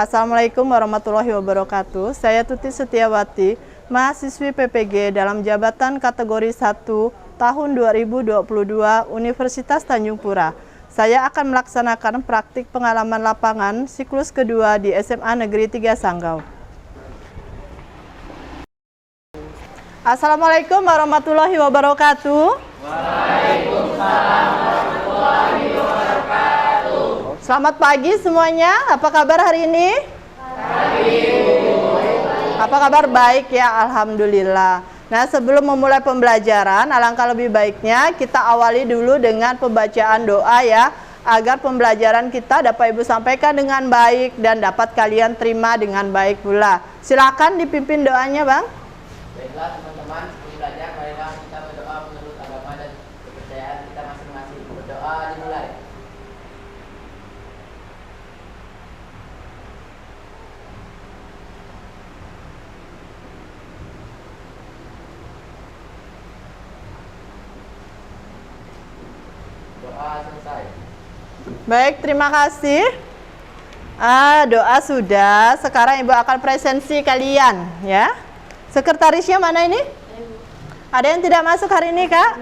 Assalamualaikum warahmatullahi wabarakatuh. Saya Tuti Setiawati, mahasiswi PPG dalam jabatan kategori 1 tahun 2022 Universitas Tanjung Pura. Saya akan melaksanakan praktik pengalaman lapangan siklus kedua di SMA Negeri 3 Sanggau. Assalamualaikum warahmatullahi wabarakatuh. Waalaikumsalam warahmatullahi wabarakatuh. Selamat pagi semuanya. Apa kabar hari ini? Apa kabar? Baik ya, alhamdulillah. Nah, sebelum memulai pembelajaran, alangkah lebih baiknya kita awali dulu dengan pembacaan doa ya, agar pembelajaran kita dapat Ibu sampaikan dengan baik dan dapat kalian terima dengan baik pula. Silakan dipimpin doanya, Bang. Baiklah teman-teman, sebelum belajar marilah kita berdoa menurut agama dan kepercayaan kita masing-masing. Berdoa dimulai. Doa selesai. Baik, terima kasih. Doa sudah. Sekarang Ibu akan presensi kalian ya. Sekretarisnya mana ini? Ada yang tidak masuk hari ini, Kak?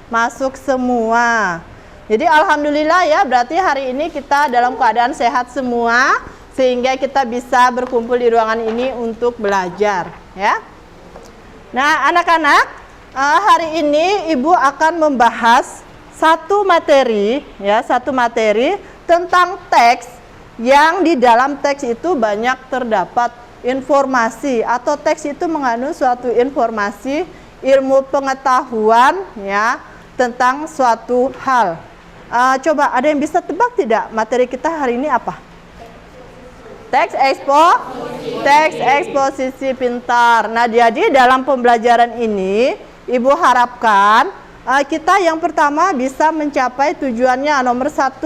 Masuk semua. Jadi alhamdulillah ya, berarti hari ini kita dalam keadaan sehat semua sehingga kita bisa berkumpul di ruangan ini untuk belajar ya. Nah, anak-anak, hari ini Ibu akan membahas satu materi tentang teks yang di dalam teks itu banyak terdapat informasi atau teks itu mengandung suatu informasi ilmu pengetahuan ya tentang suatu hal. Coba ada yang bisa tebak tidak materi kita hari ini apa? Teks eksposisi pintar. Nah, jadi dalam pembelajaran ini Ibu harapkan kita yang pertama bisa mencapai tujuannya nomor 1.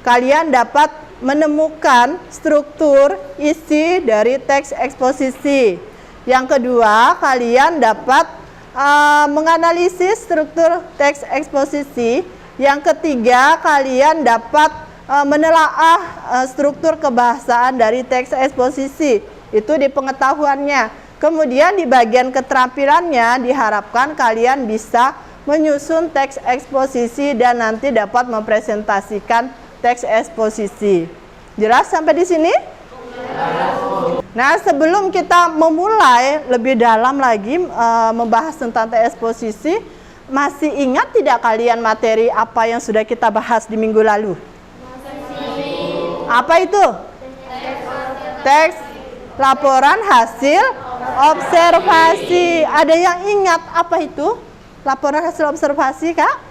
Kalian dapat menemukan struktur isi dari teks eksposisi. Yang kedua, kalian dapat menganalisis struktur teks eksposisi. Yang ketiga, kalian dapat menelaah struktur kebahasaan dari teks eksposisi. Itu di pengetahuannya. Kemudian di bagian keterampilannya diharapkan kalian bisa menyusun teks eksposisi dan nanti dapat mempresentasikan teks eksposisi. Jelas sampai di sini? Nah, sebelum kita memulai lebih dalam lagi membahas tentang teks eksposisi, masih ingat tidak kalian materi apa yang sudah kita bahas di minggu lalu? Apa itu? Teks laporan hasil observasi. Ada yang ingat apa itu? Laporan hasil observasi, Kak?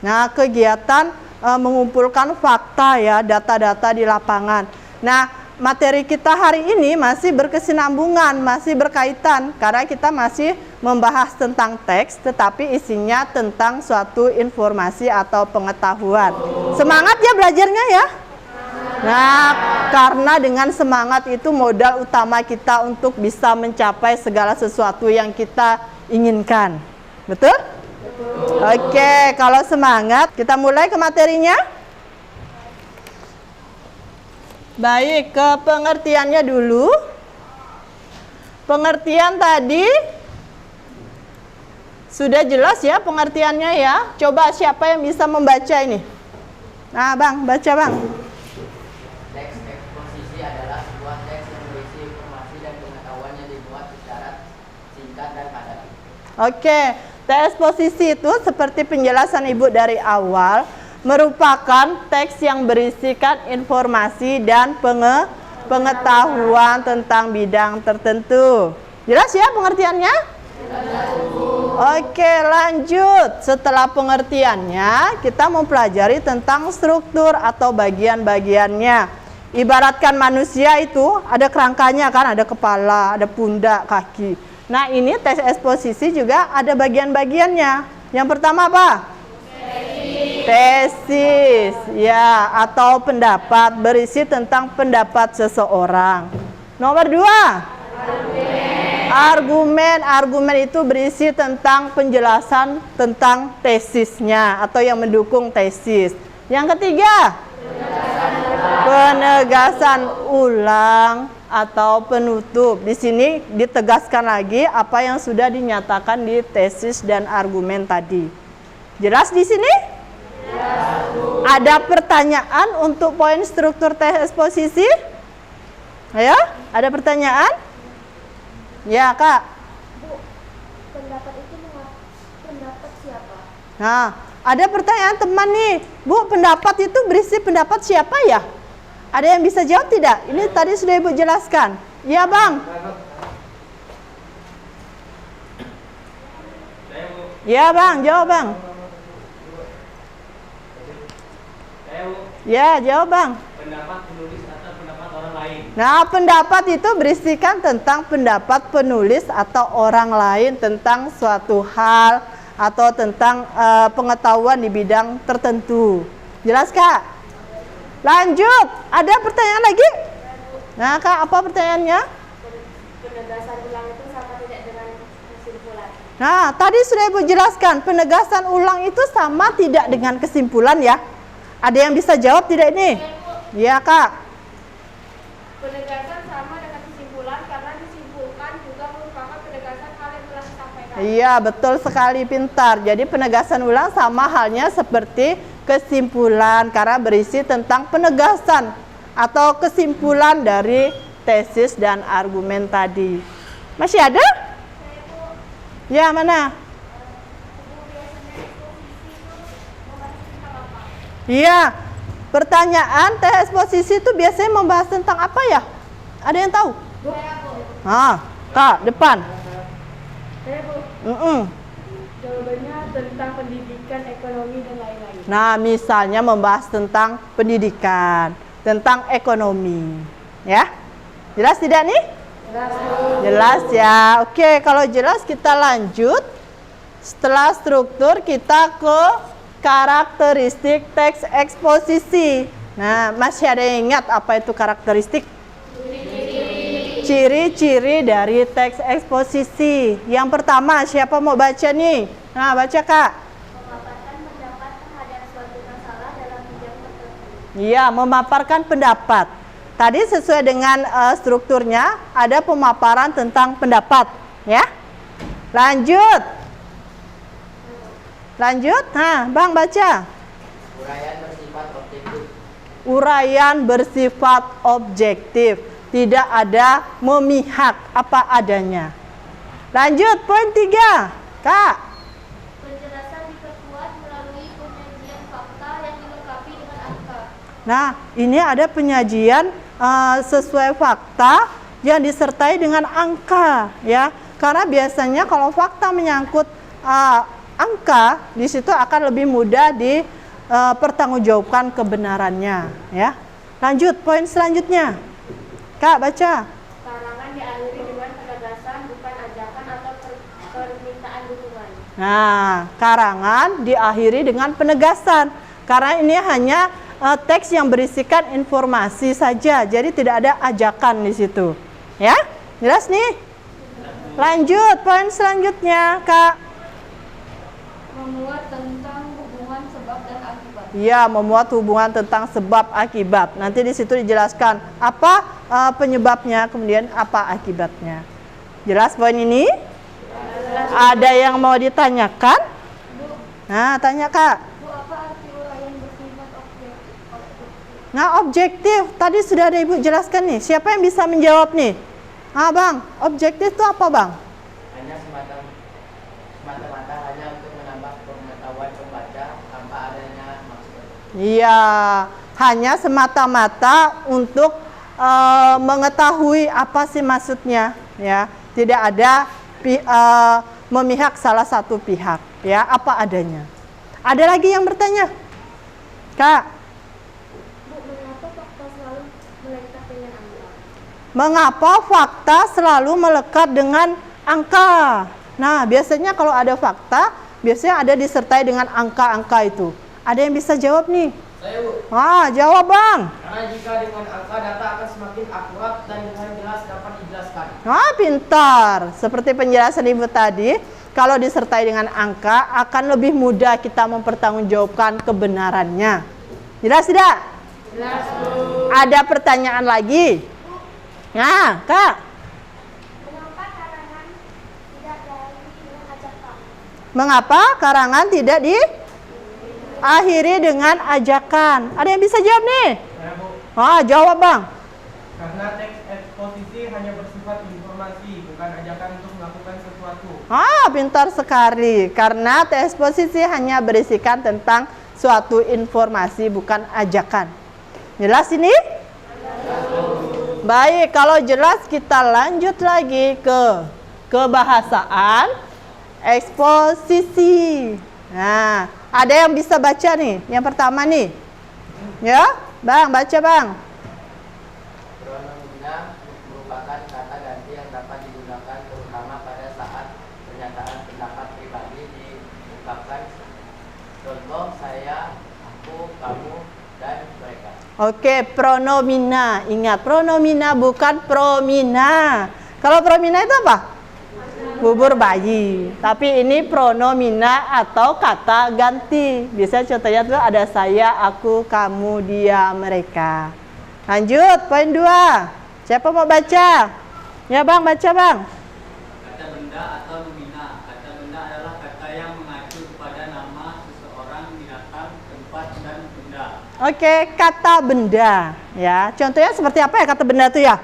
Nah, kegiatan mengumpulkan fakta ya, data-data di lapangan. Nah, materi kita hari ini masih berkesinambungan, masih berkaitan karena kita masih membahas tentang teks tetapi isinya tentang suatu informasi atau pengetahuan. Semangat ya belajarnya ya. Nah, karena dengan semangat itu modal utama kita untuk bisa mencapai segala sesuatu yang kita inginkan. Betul? Oke, kalau semangat, kita mulai ke materinya. Baik, ke pengertiannya dulu. Pengertian tadi sudah jelas ya pengertiannya ya. Coba siapa yang bisa membaca ini? Nah, Bang, baca Bang. Teks eksposisi adalah sebuah teks yang berisi informasi dan pengetahuan yang dibuat secara singkat dan padat. Oke. Teks eksposisi itu seperti penjelasan Ibu dari awal merupakan teks yang berisikan informasi dan pengetahuan tentang bidang tertentu. Jelas ya pengertiannya? Oke, lanjut. Setelah pengertiannya, kita mempelajari tentang struktur atau bagian-bagiannya. Ibaratkan manusia itu ada kerangkanya kan, ada kepala, ada pundak, kaki. Nah, ini teks eksposisi juga ada bagian-bagiannya. Yang pertama apa? Tesis. Ya, atau pendapat berisi tentang pendapat seseorang. Nomor 2. Argumen. Argumen itu berisi tentang penjelasan tentang tesisnya atau yang mendukung tesis. Yang ketiga, Penegasan ulang atau penutup. Di sini ditegaskan lagi apa yang sudah dinyatakan di tesis dan argumen tadi. Jelas di sini? Ada pertanyaan untuk poin struktur teks eksposisi? Ayo, ada pertanyaan? Ya, Kak. Bu, pendapat itu pendapat siapa? Nah, ada pertanyaan teman nih. Bu, pendapat itu berisi pendapat siapa ya? Ada yang bisa jawab tidak? Ini tadi sudah Ibu jelaskan. Ya, Bang. Ya, Bang. Jawab, Bang. Ya, jawab, Bang. Pendapat penulis atau pendapat orang lain. Nah, pendapat itu berisikan tentang pendapat penulis atau orang lain tentang suatu hal atau tentang pengetahuan di bidang tertentu. Jelas, Kak? Lanjut. Ada pertanyaan lagi? Nah, Kak, apa pertanyaannya? Penegasan ulang itu sama tidak dengan kesimpulan? Nah, tadi sudah Ibu jelaskan, penegasan ulang itu sama tidak dengan kesimpulan ya. Ada yang bisa jawab tidak ini? Ya, Kak. Penegasan sama dengan kesimpulan karena disimpulkan juga merupakan penegasan hal yang telah disampaikan. Iya, betul sekali, pintar. Jadi penegasan ulang sama halnya seperti kesimpulan karena berisi tentang penegasan atau kesimpulan dari tesis dan argumen tadi. Masih ada? Ya, mana? Iya, pertanyaan teks eksposisi itu biasanya membahas tentang apa ya? Ada yang tahu? Kak, depan. Jawabannya tentang pendidikan, ekonomi, dan lain-lain. Nah, misalnya membahas tentang pendidikan, tentang ekonomi. Ya? Jelas tidak nih? Jelas ya. Oke, kalau jelas kita lanjut. Setelah struktur kita ke karakteristik teks eksposisi. Nah, masih ada yang ingat apa itu karakteristik? Ciri-ciri dari teks eksposisi. Yang pertama, siapa mau baca nih? Nah, baca, Kak. Memaparkan pendapat terhadap suatu masalah dalam bidang tertentu. Iya, memaparkan pendapat. Tadi sesuai dengan strukturnya, ada pemaparan tentang pendapat. Ya. Lanjut. Lanjut. Nah, Bang baca. Uraian bersifat objektif. Uraian bersifat objektif. Tidak ada memihak, apa adanya. Lanjut, poin 3. Kak. Penjelasan diperkuat melalui penyajian fakta yang dilengkapi dengan angka. Nah, ini ada penyajian sesuai fakta yang disertai dengan angka, ya. Karena biasanya kalau fakta menyangkut angka, di situ akan lebih mudah dipertanggungjawabkan kebenarannya, ya. Lanjut, poin selanjutnya. Kak, baca. Karangan diakhiri dengan penegasan, bukan ajakan atau permintaan dukungan. Nah, karangan diakhiri dengan penegasan. Karena ini hanya teks yang berisikan informasi saja, jadi tidak ada ajakan di situ. Ya, jelas nih? Lanjut, poin selanjutnya, Kak. Memuat tentang hubungan sebab dan akibat. Ya, memuat hubungan tentang sebab akibat. Nanti di situ dijelaskan apa penyebabnya, kemudian apa akibatnya. Jelas poin ini? Ada yang mau ditanyakan? Nah, tanya, Kak. Bu, apa arti uraian bersifat objektif? Nah, objektif tadi sudah ada Ibu jelaskan nih. Siapa yang bisa menjawab nih? Bang, objektif itu apa, Bang? Hanya semata-mata hanya untuk menambah pengetahuan pembaca tanpa adanya maksud. Iya, hanya semata-mata untuk mengetahui apa sih maksudnya, ya. Tidak ada memihak salah satu pihak, ya, apa adanya. Ada lagi yang bertanya? Kak, Bu, mengapa fakta selalu melekat dengan angka? mengapa fakta selalu melekat dengan angka? Nah, biasanya kalau ada fakta, biasanya ada disertai dengan angka-angka itu. Ada yang bisa jawab nih? Saya, Bu. Jawab, Bang. Karena jika dengan angka data akan semakin akurat dan dengan jelas dapat dijelaskan. Pintar. Seperti penjelasan Ibu tadi, kalau disertai dengan angka akan lebih mudah kita mempertanggungjawabkan kebenarannya. Jelas tidak? Jelas, Bu. Ada pertanyaan lagi? Nah, Kak. Mengapa karangan tidak diakhiri dengan ajakan? Mengapa karangan tidak diakhiri dengan ajakan? Ada yang bisa jawab nih? Saya, Bu. Jawab Bang. Karena teks eksposisi hanya bersifat informasi, bukan ajakan untuk melakukan sesuatu. Pintar sekali. Karena teks eksposisi hanya berisikan tentang suatu informasi, bukan ajakan. Jelas ini? Baik, kalau jelas kita lanjut lagi ke kebahasaan eksposisi. Nah, ada yang bisa baca nih? Yang pertama nih. Ya, Bang, baca Bang. Pronomina merupakan kata ganti yang dapat digunakan terutama pada saat pernyataan pendapat pribadi diungkapkan. Contoh, saya, aku, kamu, dan mereka. Oke, pronomina. Ingat, pronomina bukan promina. Kalau promina itu apa? Bubur bayi. Tapi ini pronomina atau kata ganti. Bisa contohnya tuh ada saya, aku, kamu, dia, mereka. Lanjut, poin 2. Siapa mau baca? Ya Bang, baca Bang. Kata benda atau nomina. Kata benda adalah kata yang mengacu kepada nama seseorang, binatang, tempat, dan benda. Oke, kata benda. Ya, contohnya seperti apa ya kata benda itu ya?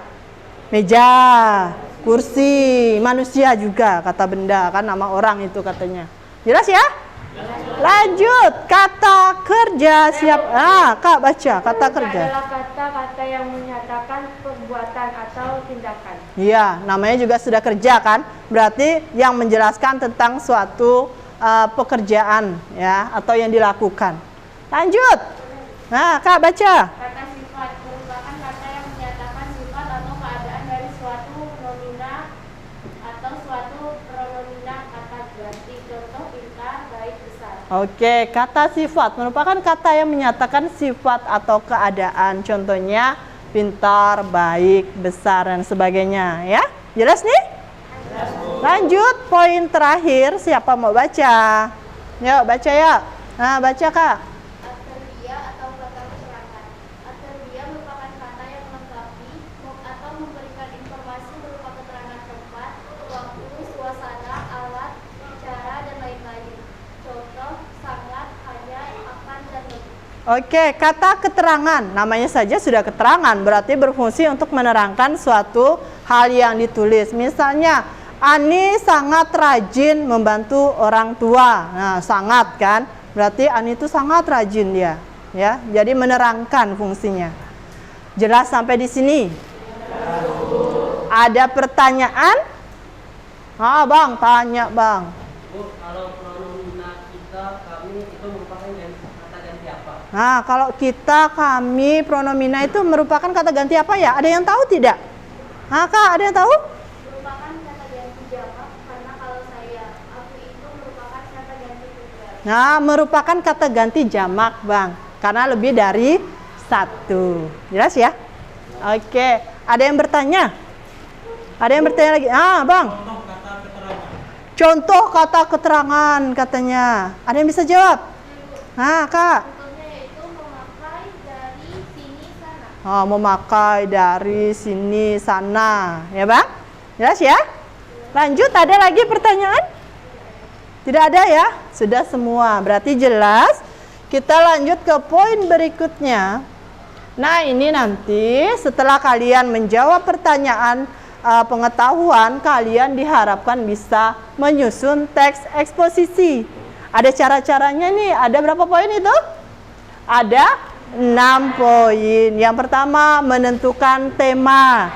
Meja, kursi, manusia juga kata benda, kan nama orang itu katanya. Jelas ya? Lanjut, kata kerja. Siap. Kak baca kata kerja. Adalah kata-kata yang menyatakan perbuatan atau tindakan. Iya, namanya juga sudah kerja kan? Berarti yang menjelaskan tentang suatu pekerjaan ya atau yang dilakukan. Lanjut. Nah, Kak baca. Kata sifat merupakan kata yang menyatakan sifat atau keadaan dari suatu nomina atau suatu pronomina kata ganti. Contoh pintar, baik, besar. Oke, kata sifat merupakan kata yang menyatakan sifat atau keadaan. Contohnya pintar, baik, besar, dan sebagainya ya. Jelas nih? Lanjut, poin terakhir. Siapa mau baca? Yuk, baca ya. Nah, baca Kak. Adverbia atau kata keterangan. Adverbia merupakan kata yang melengkapi atau memberikan informasi berupa keterangan tempat, waktu, suasana, alat, cara, dan lain-lain. Contoh, sangat, hanya, akan, dan lebih. Oke, kata keterangan. Namanya saja sudah keterangan, berarti berfungsi untuk menerangkan suatu hal yang ditulis. Misalnya, Ani sangat rajin membantu orang tua. Nah, sangat kan? Berarti Ani itu sangat rajin dia, ya. Jadi menerangkan fungsinya. Jelas sampai di sini? Ada pertanyaan? Bang, tanya Bang. Bu, kalau pronomina kita, kami itu merupakan kata ganti apa? Nah, kalau kita, kami, pronomina itu merupakan kata ganti apa ya? Ada yang tahu tidak? Kak, ada yang tahu? Merupakan kata ganti jamak karena kalau saya, aku itu merupakan kata ganti tunggal. Nah, merupakan kata ganti jamak, Bang. Karena lebih dari satu. Jelas ya? Oke, ada yang bertanya? Ada yang bertanya lagi? Bang. Contoh kata keterangan. Contoh kata keterangan katanya. Ada yang bisa jawab? Kak. Contohnya yaitu memakai dari sini sana. Memakai dari sini sana, ya Bang? Jelas ya? Lanjut, ada lagi pertanyaan? Tidak ada ya? Sudah semua, berarti jelas. Kita lanjut ke poin berikutnya. Nah, ini nanti setelah kalian menjawab pertanyaan pengetahuan, kalian diharapkan bisa menyusun teks eksposisi. Ada cara-caranya nih, ada berapa poin itu? Ada 6 poin. Yang pertama, menentukan tema.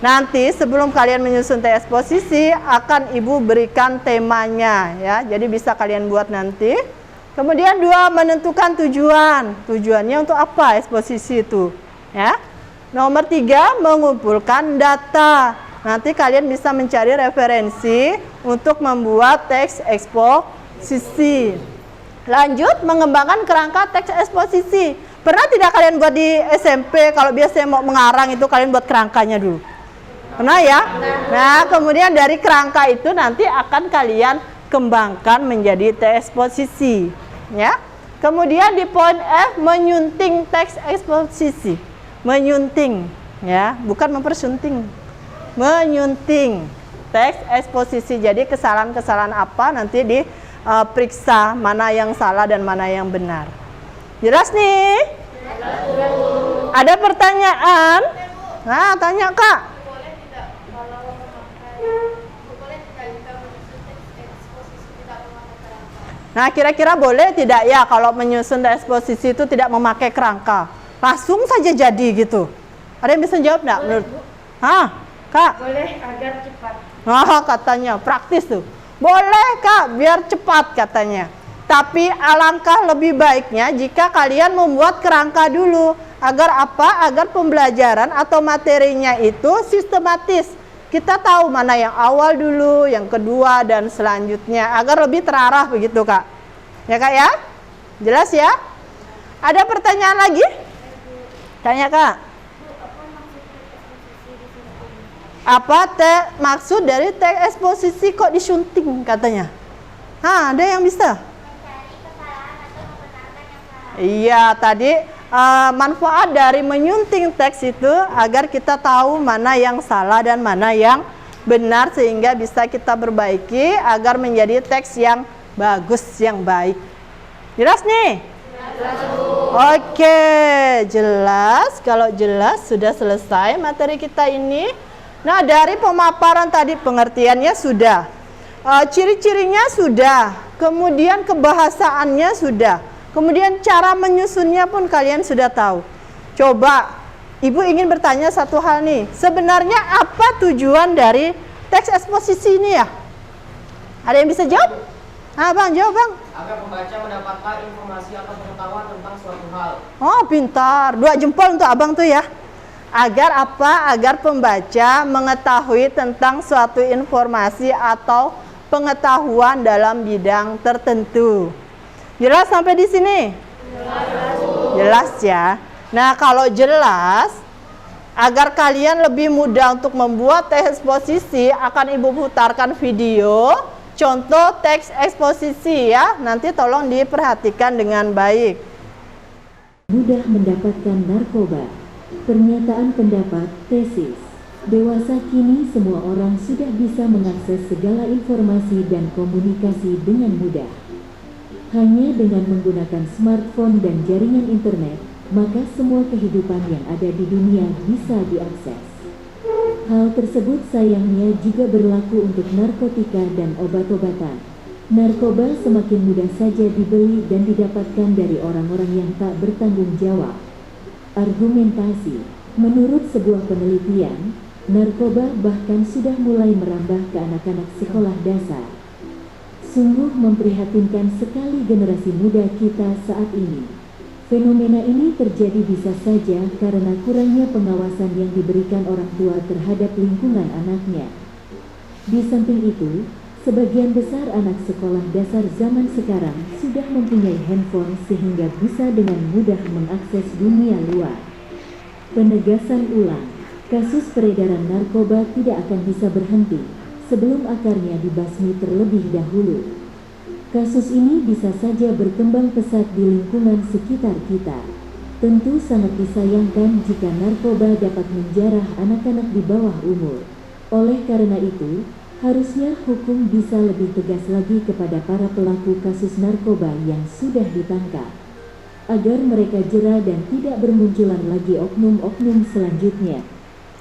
Nanti sebelum kalian menyusun teks eksposisi, akan Ibu berikan temanya ya. Jadi bisa kalian buat nanti. Kemudian 2, menentukan tujuan. Tujuannya untuk apa eksposisi itu? Ya. Nomor 3, mengumpulkan data. Nanti kalian bisa mencari referensi untuk membuat teks eksposisi. Lanjut, mengembangkan kerangka teks eksposisi. Pernah tidak kalian buat di SMP, kalau biasanya mau mengarang itu kalian buat kerangkanya dulu? Pernah ya? Nah, kemudian dari kerangka itu nanti akan kalian kembangkan menjadi teks eksposisi. Ya. Kemudian di poin F, menyunting teks eksposisi. Menyunting, ya, bukan mempersunting. Menyunting teks eksposisi. Jadi kesalahan-kesalahan apa nanti diperiksa mana yang salah dan mana yang benar. Jelas nih? Ada pertanyaan? Nah, tanya Kak. Boleh tidak kalau boleh tidak jika menyusun teks eksposisi tidak memakai kerangka? Nah, kira-kira boleh tidak ya kalau menyusun eksposisi itu tidak memakai kerangka? Langsung saja jadi gitu. Ada yang bisa jawab enggak menurut? Hah, Kak? Boleh agar cepat. Nah, katanya praktis tuh. Boleh Kak, biar cepat katanya. Tapi alangkah lebih baiknya jika kalian membuat kerangka dulu. Agar apa? Agar pembelajaran atau materinya itu sistematis. Kita tahu mana yang awal dulu, yang kedua, dan selanjutnya. Agar lebih terarah begitu Kak. Ya Kak ya? Jelas ya? Ada pertanyaan lagi? Tanya Kak. Apa maksud dari teks eksposisi kok disunting katanya? Hah, ada yang bisa? Mencari kesalahan atau membenarkan yang salah. Iya, tadi manfaat dari menyunting teks itu agar kita tahu mana yang salah dan mana yang benar sehingga bisa kita perbaiki agar menjadi teks yang bagus, yang baik. Jelas nih? Oke, jelas. Kalau jelas sudah selesai materi kita ini. Nah, dari pemaparan tadi pengertiannya sudah, ciri-cirinya sudah, kemudian kebahasaannya sudah, kemudian cara menyusunnya pun kalian sudah tahu. Coba, Ibu ingin bertanya satu hal nih, sebenarnya apa tujuan dari teks eksposisi ini ya? Ada yang bisa jawab? Ah, Bang, jawab Bang. Agar pembaca mendapatkan informasi atau pengetahuan tentang suatu hal. Oh, pintar. 2 jempol untuk Abang tuh ya. Agar apa? Agar pembaca mengetahui tentang suatu informasi atau pengetahuan dalam bidang tertentu. Jelas sampai di sini? Jelas ya. Nah, kalau jelas, agar kalian lebih mudah untuk membuat teks eksposisi, akan Ibu putarkan video contoh teks eksposisi ya. Nanti tolong diperhatikan dengan baik. Mudah mendapatkan narkoba. Pernyataan pendapat, tesis. Dewasa kini semua orang sudah bisa mengakses segala informasi dan komunikasi dengan mudah. Hanya dengan menggunakan smartphone dan jaringan internet, maka semua kehidupan yang ada di dunia bisa diakses. Hal tersebut sayangnya juga berlaku untuk narkotika dan obat-obatan. Narkoba semakin mudah saja dibeli dan didapatkan dari orang-orang yang tak bertanggung jawab. Argumentasi. Menurut sebuah penelitian, narkoba bahkan sudah mulai merambah ke anak-anak sekolah dasar. Sungguh memprihatinkan sekali generasi muda kita saat ini. Fenomena ini terjadi bisa saja karena kurangnya pengawasan yang diberikan orang tua terhadap lingkungan anaknya. Di samping itu, sebagian besar anak sekolah dasar zaman sekarang sudah mempunyai handphone sehingga bisa dengan mudah mengakses dunia luar. Penegasan ulang, kasus peredaran narkoba tidak akan bisa berhenti sebelum akarnya dibasmi terlebih dahulu. Kasus ini bisa saja berkembang pesat di lingkungan sekitar kita. Tentu sangat disayangkan jika narkoba dapat menjarah anak-anak di bawah umur. Oleh karena itu, harusnya hukum bisa lebih tegas lagi kepada para pelaku kasus narkoba yang sudah ditangkap, agar mereka jera dan tidak bermunculan lagi oknum-oknum selanjutnya.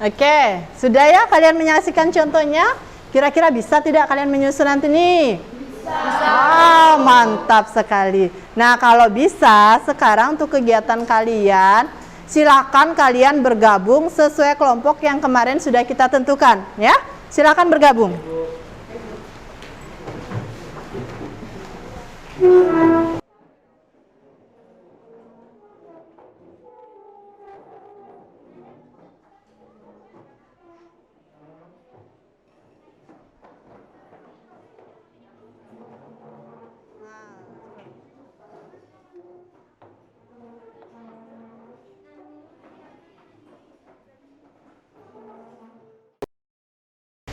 Oke, sudah ya kalian menyaksikan contohnya? Kira-kira bisa tidak kalian menyusun nanti nih? Bisa. Mantap sekali. Nah, kalau bisa, sekarang untuk kegiatan kalian, silakan kalian bergabung sesuai kelompok yang kemarin sudah kita tentukan, ya. Silakan bergabung.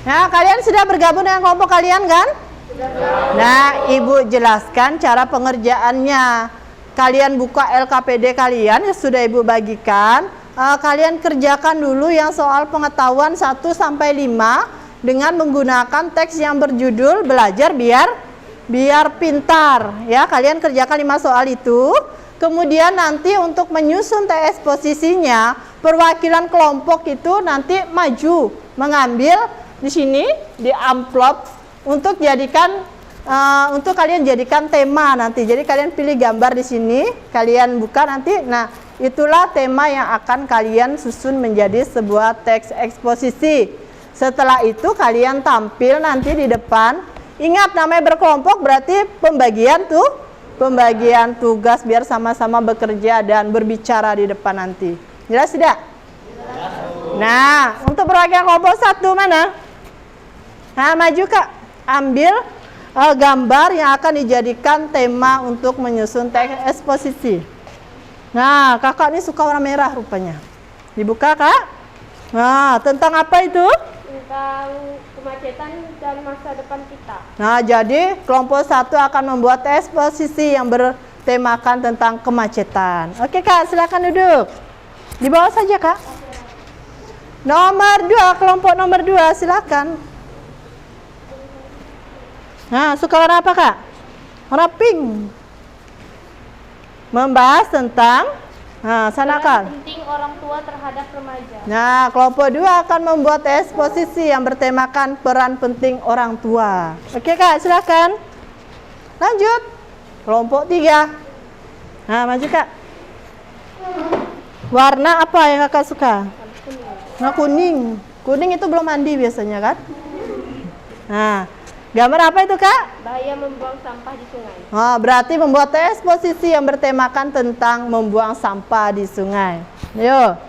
Nah, kalian sudah bergabung dengan kelompok kalian kan? Sudah. Nah, Ibu jelaskan cara pengerjaannya. kalian buka LKPD kalian yang sudah Ibu bagikan. Kalian kerjakan dulu yang soal pengetahuan 1 sampai 5 dengan menggunakan teks yang berjudul belajar biar pintar ya. Kalian kerjakan 5 soal itu. Kemudian nanti untuk menyusun teks posisinya, perwakilan kelompok itu nanti maju mengambil di sini di amplop untuk jadikan untuk kalian jadikan tema nanti. Jadi kalian pilih gambar di sini, kalian buka nanti. Nah, itulah tema yang akan kalian susun menjadi sebuah teks eksposisi. Setelah itu kalian tampil nanti di depan. Ingat namanya berkelompok berarti pembagian tugas biar sama-sama bekerja dan berbicara di depan nanti. Jelas tidak? Nah, untuk perwakilan kelompok 1 mana? Nah, maju Kak. Ambil gambar yang akan dijadikan tema untuk menyusun teks eksposisi. Nah, kakak ini suka warna merah rupanya. Dibuka Kak. Nah, tentang apa itu? Tentang kemacetan dan masa depan kita. Nah, jadi kelompok 1 akan membuat eksposisi yang bertemakan tentang kemacetan. Oke Kak, silakan duduk. Di bawah saja Kak. Nomor 2, kelompok nomor 2, silakan. Nah, suka warna apa Kak? Warna pink. Membahas tentang sana Kak. Penting orang tua terhadap remaja. Nah, kelompok 2 akan membuat eksposisi yang bertemakan peran penting orang tua. Oke Kak, silakan. Lanjut. Kelompok 3. Nah, maju Kak. Warna apa yang Kakak suka? Warna kuning. Kuning itu belum mandi biasanya kan? Nah, gambar apa itu Kak? Bahaya membuang sampah di sungai. Oh, berarti membuat eksposisi yang bertemakan tentang membuang sampah di sungai. Ayo.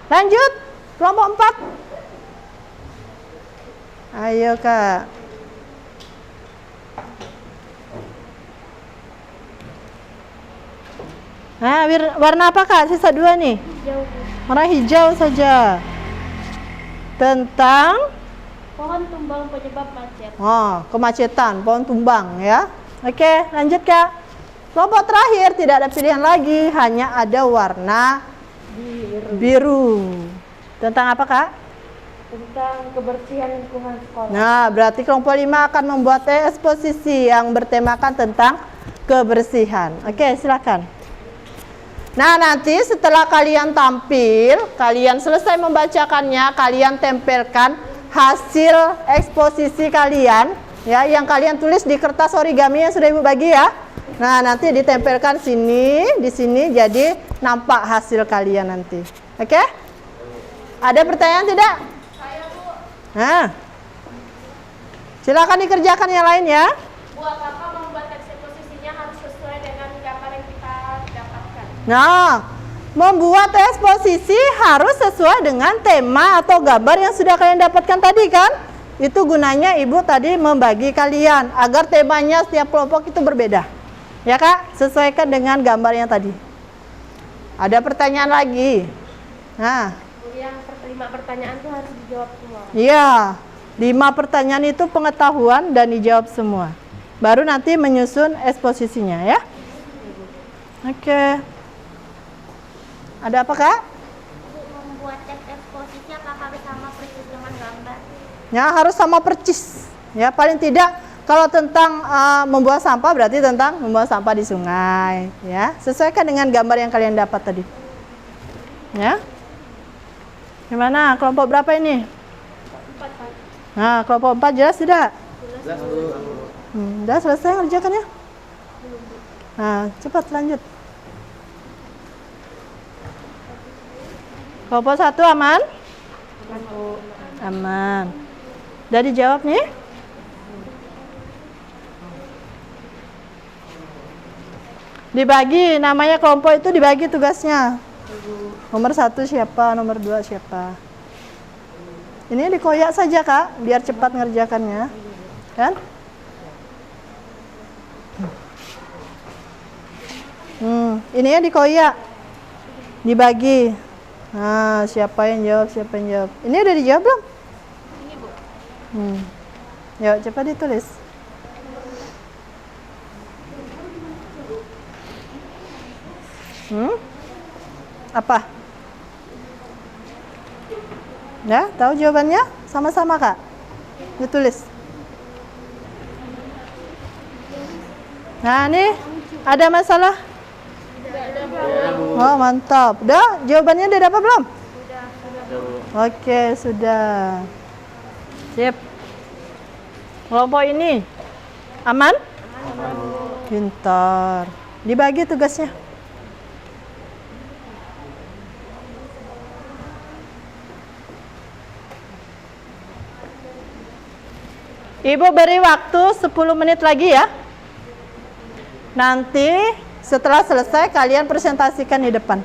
Lanjut. Kelompok 4. Ayo Kak. Nah, warna apa Kak? Sisa 2 nih. Hijau. Warna hijau saja. Tentang Pohon tumbang penyebab macet. oh, kemacetan, pohon tumbang ya. Oke, lanjut Kak. Kelompok terakhir tidak ada pilihan lagi, hanya ada warna biru. Tentang apa Kak? Tentang kebersihan lingkungan sekolah. Nah, berarti kelompok 5 akan membuat eksposisi yang bertemakan tentang kebersihan. Oke, silakan. Nah, nanti setelah kalian tampil, kalian selesai membacakannya, kalian tempelkan hasil eksposisi kalian ya, yang kalian tulis di kertas origami yang sudah Ibu bagi ya. Nah, nanti ditempelkan sini, di sini, jadi nampak hasil kalian nanti. Oke? Ada pertanyaan tidak? Saya Bu. Nah, silakan dikerjakan yang lain ya. Bu, apakah membuat teks eksposisinya harus sesuai dengan gambar yang kita dapatkan? Nah, membuat eksposisi harus sesuai dengan tema atau gambar yang sudah kalian dapatkan tadi kan? Itu gunanya Ibu tadi membagi kalian agar temanya setiap kelompok itu berbeda. Ya Kak, sesuaikan dengan gambar yang tadi. Ada pertanyaan lagi? Nah, Yang 5 pertanyaan itu harus dijawab semua. iya, 5 pertanyaan itu pengetahuan dan dijawab semua. Baru nanti menyusun eksposisinya ya. Oke. Ada apa Kak? Membuat teks eksposisi apakah harus sama persis dengan gambar? Ya, harus sama percis. Ya, paling tidak kalau tentang membuang sampah berarti tentang membuang sampah di sungai, ya. Sesuaikan dengan gambar yang kalian dapat tadi. Ya. Gimana? Kelompok berapa ini? 4, Pak. Nah, kelompok 4 jelas tidak? Jelas Bu. Udah selesai ngerjakannya? Nah, cepat lanjut. Kelompok 1 aman? Aman. Udah dijawab nih? Dibagi, namanya kelompok itu dibagi tugasnya. Nomor 1 siapa, nomor 2 siapa. Ini dikoyak saja Kak, biar cepat ngerjakannya. Kan? Ininya dikoyak. Dibagi. Nah, siapa yang jawab, siapa yang jawab. Ini udah dijawab belum? Ini Bu. Yuk, cepat ditulis. Apa? Ya, tahu jawabannya? Sama-sama Kak. Ditulis. Nah, nih ada masalah? Oh, mantap. Udah, jawabannya udah dapat belum? Oke, sudah. Sip. Kelompok ini aman? Pintar. Dibagi tugasnya. Ibu beri waktu 10 menit lagi ya. Nanti setelah selesai kalian presentasikan di depan.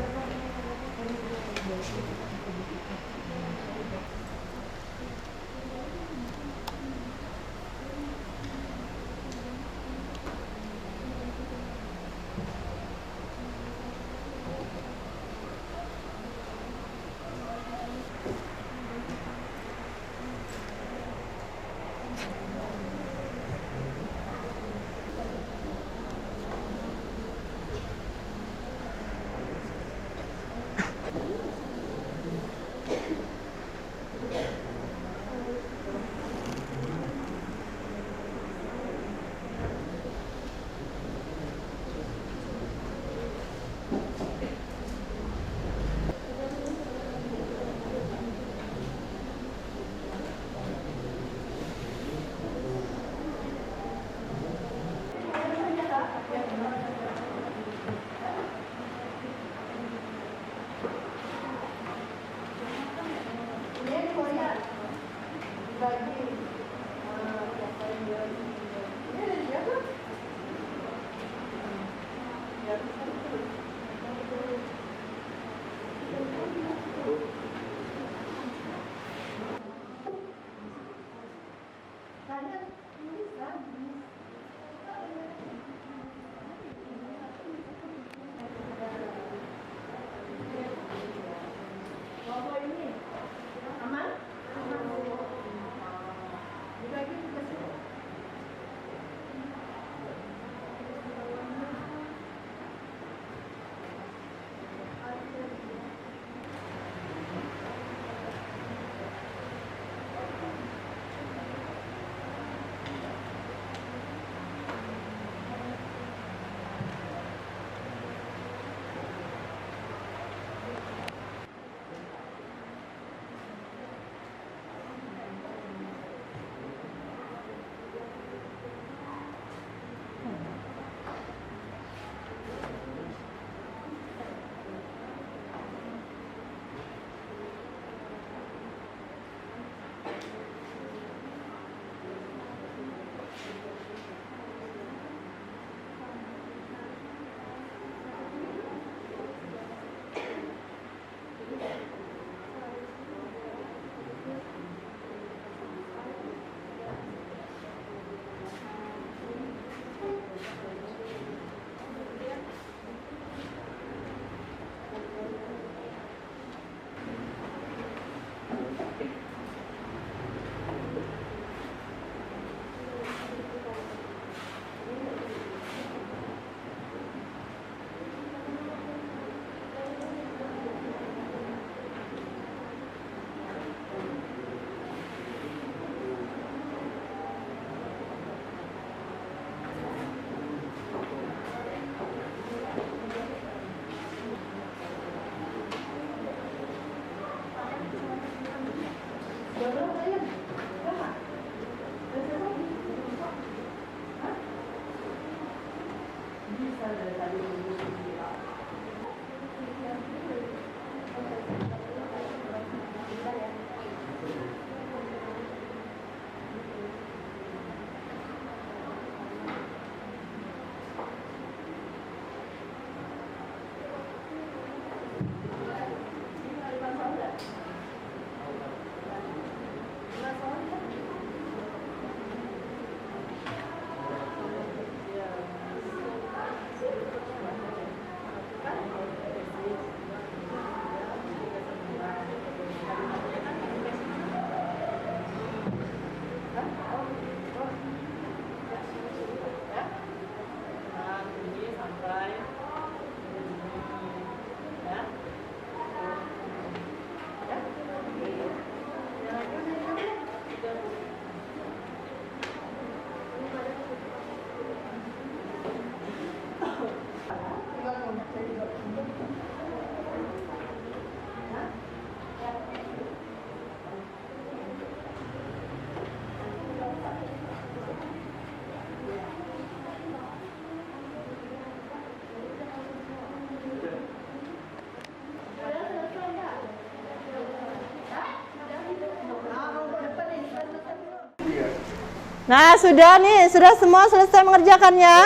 Nah, sudah nih, sudah semua selesai mengerjakannya?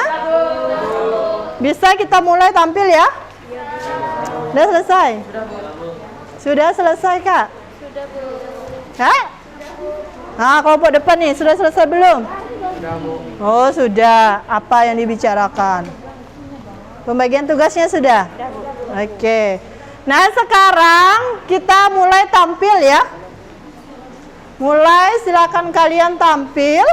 Bisa kita mulai tampil ya? Sudah selesai? Sudah selesai, Kak? Sudah, Bu. Kak? Nah, kelompok depan nih, sudah selesai belum? Oh, sudah. Apa yang dibicarakan? Pembagian tugasnya sudah? Oke. Nah, sekarang kita mulai tampil ya. Mulai, silakan kalian tampil.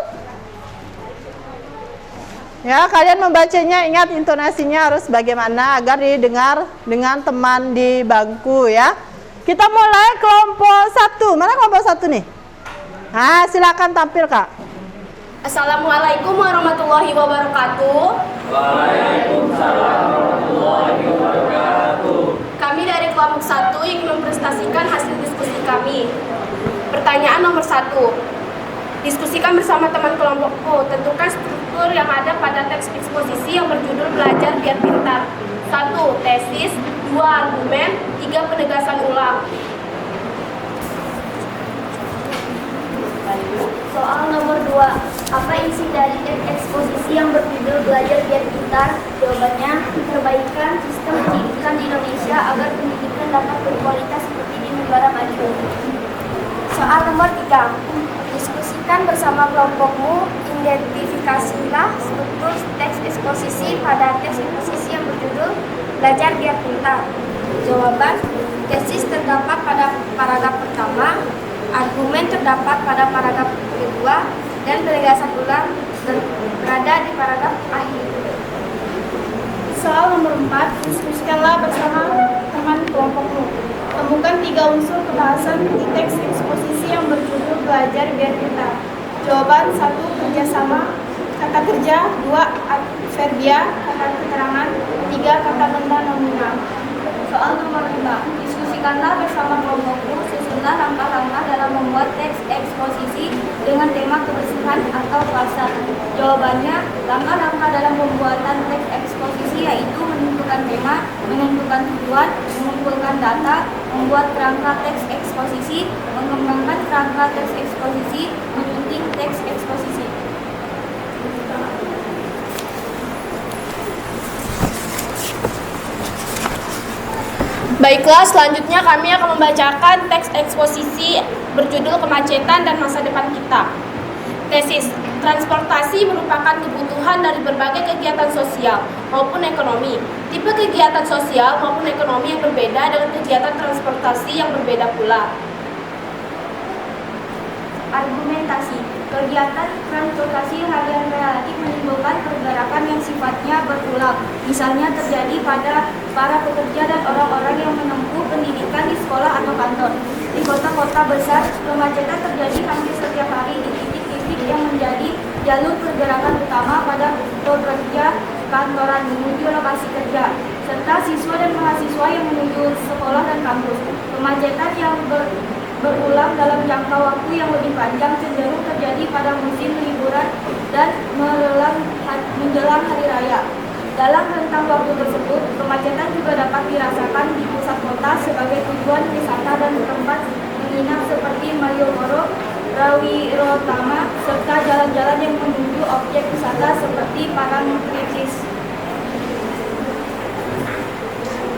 Ya, kalian membacanya, ingat intonasinya harus bagaimana agar didengar dengan teman di bangku ya. Kita mulai kelompok 1. Mana kelompok 1 nih? Nah, silakan tampil, Kak. Assalamualaikum warahmatullahi wabarakatuh. Waalaikumsalam warahmatullahi wabarakatuh. Kami dari kelompok 1 ingin mempresentasikan hasil diskusi kami. Pertanyaan nomor 1. Diskusikan bersama teman kelompokku. Tentukan struktur yang ada pada teks eksposisi yang berjudul Belajar Biar Pintar. 1. Tesis. 2. Argumen. 3. Penegasan ulang. Soal nomor 2. Apa isi dari teks eksposisi yang berjudul Belajar Biar Pintar? Jawabannya, perbaikan sistem pendidikan di Indonesia agar pendidikan dapat berkualitas seperti di negara maju. Soal nomor 3. Diskusikan bersama kelompokmu, identifikasilah struktur teks eksposisi pada teks eksposisi yang berjudul Belajar Biar Pintar. Jawaban, tesis terdapat pada paragraf pertama, argumen terdapat pada paragraf kedua, dan penegasan ulang berada di paragraf akhir. Soal nomor 4, diskusikanlah bersama teman kelompokmu. Temukan 3 unsur kebahasan di teks eksposisi yang berjudul Belajar Biar Pintar. Jawaban 1. Kerjasama, kata kerja. 2. Adverbia, kata keterangan. 3. Kata benda nominal. Soal nomor 5. Diskusikanlah bersama kelompokmu, susunlah langkah-langkah dalam membuat teks eksposisi dengan tema kebersihan atau puasa. Jawabannya, langkah-langkah dalam pembuatan teks eksposisi yaitu menentukan tema, menentukan tujuan, mengumpulkan data, membuat kerangka teks eksposisi, mengembangkan kerangka teks eksposisi, menyunting teks eksposisi. Baiklah, selanjutnya kami akan membacakan teks eksposisi berjudul Kemacetan dan Masa Depan Kita. Tesis, transportasi merupakan kebutuhan dari berbagai kegiatan sosial maupun ekonomi. Tipe kegiatan sosial maupun ekonomi yang berbeda dengan kegiatan transportasi yang berbeda pula. Argumentasi, kegiatan transportasi harian relatif menimbulkan pergerakan yang sifatnya berulang. Misalnya terjadi pada para pekerja dan orang-orang yang menempuh pendidikan di sekolah atau kantor. Di kota-kota besar, kemacetan terjadi hampir setiap hari di titik-titik yang menjadi jalur pergerakan utama pada pekerja kantoran menuju lokasi kerja, serta siswa dan mahasiswa yang menuju sekolah dan kampus. Kemacetan yang berulang dalam jangka waktu yang lebih panjang cenderung terjadi pada musim liburan dan menjelang hari raya. Dalam rentang waktu tersebut, kemacetan juga dapat dirasakan di pusat kota sebagai tujuan wisata dan tempat menginap seperti Malioboro, Rawirotama, serta jalan-jalan yang menuju objek wisata seperti Parangtritis.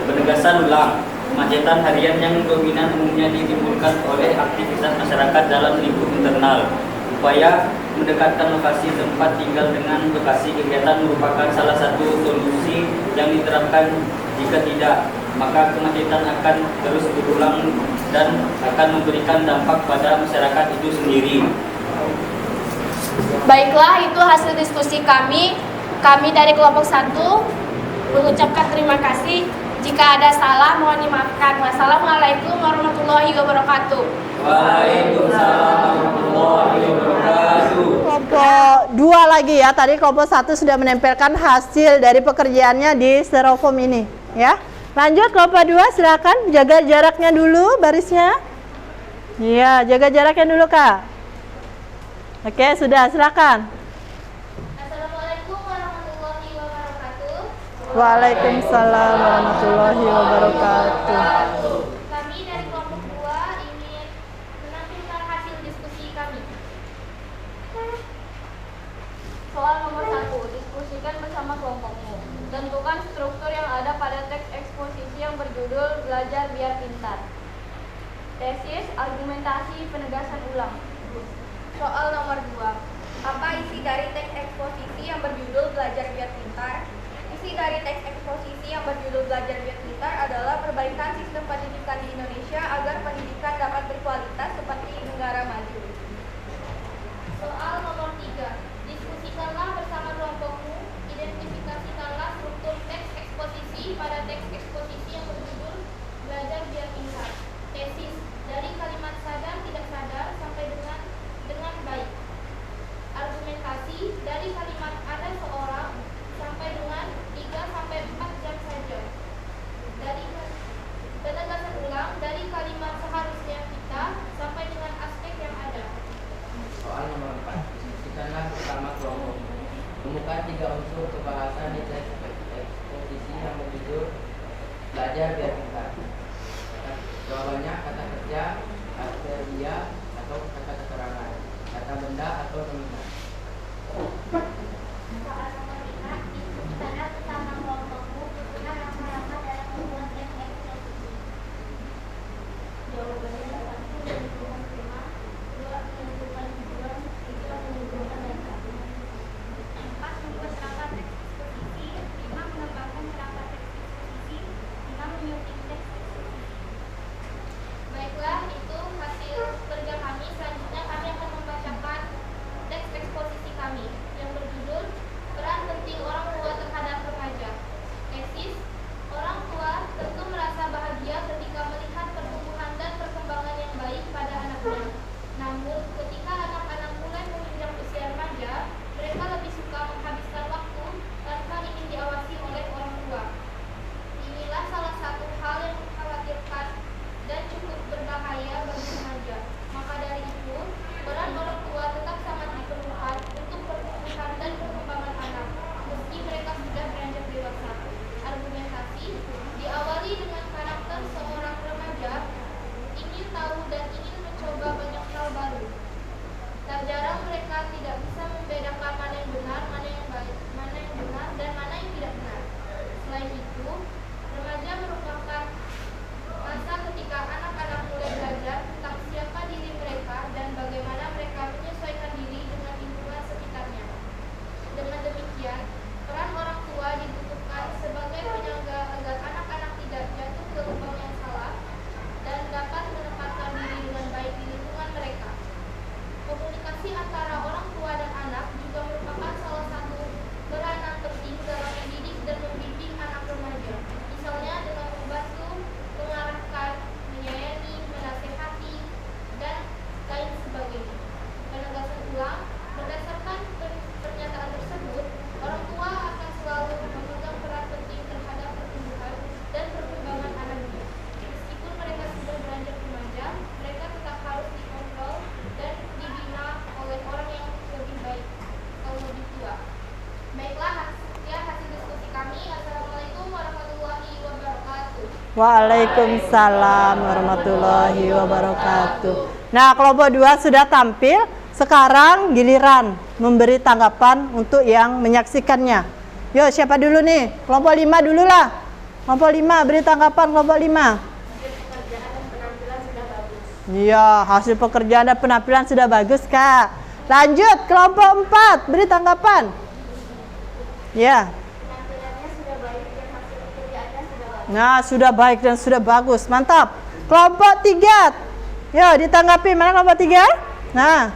Penegasan ulang. Kemacetan harian yang dominan umumnya ditimbulkan oleh aktivitas masyarakat dalam lingkup internal. Upaya mendekatkan lokasi tempat tinggal dengan lokasi kegiatan merupakan salah satu solusi yang diterapkan. Jika tidak, maka kemacetan akan terus berulang dan akan memberikan dampak pada masyarakat itu sendiri. Baiklah, itu hasil diskusi kami. Kami dari kelompok 1 mengucapkan terima kasih. Jika ada salah, mohon dimaafkan. Wassalamualaikum warahmatullahi wabarakatuh. Waalaikumsalam warahmatullahi wabarakatuh. Kelompok 2 lagi ya. Tadi kelompok 1 sudah menempelkan hasil dari pekerjaannya di styrofoam ini, ya. Lanjut kelompok 2, silakan jaga jaraknya dulu barisnya. Iya, jaga jaraknya dulu, Kak. Oke, sudah, silakan. Assalamualaikum warahmatullahi wabarakatuh. Waalaikumsalam warahmatullahi wabarakatuh. Kami dari kelompok 2 ingin menampilkan hasil diskusi kami. belajar biar pintar. Tesis, argumentasi, penegasan ulang. Soal nomor 2. Apa isi dari teks eksposisi yang berjudul Belajar Biar Pintar? Isi dari teks eksposisi yang berjudul Belajar Biar Pintar adalah perbaikan sistem pendidikan di Indonesia agar pendidikan dapat berkualitas seperti negara maju. Soal nomor 3. Diskusikanlah bersama kelompokmu, identifikasikanlah struktur teks eksposisi pada teks eksposisi yang berjudul Belajar Biar Pintar. Tesis, dari kalimat sadar tidak sadar sampai dengan baik. Argumentasi, dari kalimat ada seorang sampai dengan 3 sampai 4 jam saja. Dari penegasan ulang, dari kalimat seharusnya kita sampai dengan aspek yang ada. Soal nomor 4. Diskusikanlah bersama kelompok. Temukan 3 unsur kebahasan di teks eksposisi yang berjudul Belajar Biar Pintar. Jawabannya kata kerja, adverbial atau kata keterangan, kata benda atau nominal. Soal nomor 5. Diskusikanlah bersama kelompokmu tentang langkah-langkah dalam membuat teks eksposisi. Jawabannya 1. Menentukan tema, 2. Menentukan tujuan, 3. menentukan data. 4. Membuat kerangka teks eksposisi, 5. Mengembangkan kerangka teks eksposisi, 6. menyunting teks eksposisi. Baiklah, itu hasil kerja kami. Selanjutnya kami akan membacakan teks eksposisi kami yang berjudul Peran Penting Orang Tua Terhadap Remaja. Tesis, orang tua tentu merasa bahagia ketika melihat pertumbuhan dan perkembangan yang baik pada anaknya. Namun, ketika anak-anak mulai menginjak usia remaja, mereka lebih suka menghabiskan waktu tanpa ingin diawasi oleh orang tua. Inilah salah satu hal yang mengkhawatirkan dan cukup berbahaya bagi remaja. Maka dari itu, peran orang tua tetap sangat diperlukan untuk pertumbuhan dan perkembangan anak, meski mereka sudah beranjak dewasa. Argumentasi diawali dengan karakter seorang remaja ingin tahu dan ingin mencoba banyak hal baru. Tak jarang mereka tidak bisa membedakan mana yang benar, mana yang baik, mana yang benar dan mana yang tidak benar. Selain itu, remaja merupakan masa ketika anak-anak mulai belajar tentang siapa diri mereka dan bagaimana mereka menyesuaikan diri dengan lingkungan sekitarnya. Dengan demikian, peran orang tua dibutuhkan sebagai penyangga agar anak-anak tidak jatuh ke lubang yang salah dan dapat menempatkan diri dengan baik di lingkungan mereka. Komunikasi antara orang tua dan anak juga merupakan salah satu peranan penting dalam mendidik dan membimbing anak remaja. Misalnya dengan membantu, mengarahkan, menyayangi, menasehati, dan lain sebagainya. Penegasan ulang, berdasarkan pernyataan tersebut, orang tua akan selalu memegang peran penting terhadap pertumbuhan dan perkembangan anaknya. Meskipun mereka sudah beranjak remaja, mereka tetap harus dikontrol dan dibina oleh orang yang lebih baik atau lebih tua. Baiklah, sekian hasil diskusi kami. Assalamualaikum warahmatullahi wabarakatuh. Waalaikumsalam warahmatullahi wabarakatuh. Nah, kelompok 2 sudah tampil. Sekarang giliran memberi tanggapan untuk yang menyaksikannya. Yo, siapa dulu nih? Kelompok 5 dulu lah. Kelompok 5 beri tanggapan kelompok 5. Pekerjaan dan penampilan sudah bagus. Iya, hasil pekerjaan dan penampilan sudah bagus, Kak. Lanjut, kelompok 4 beri tanggapan. Ya. Penampilannya sudah baik dan hasil pekerjaannya sudah bagus. Nah, sudah baik dan sudah bagus. Mantap. Kelompok 3. Yo, ditanggapi. Mana kelompok 3? Nah.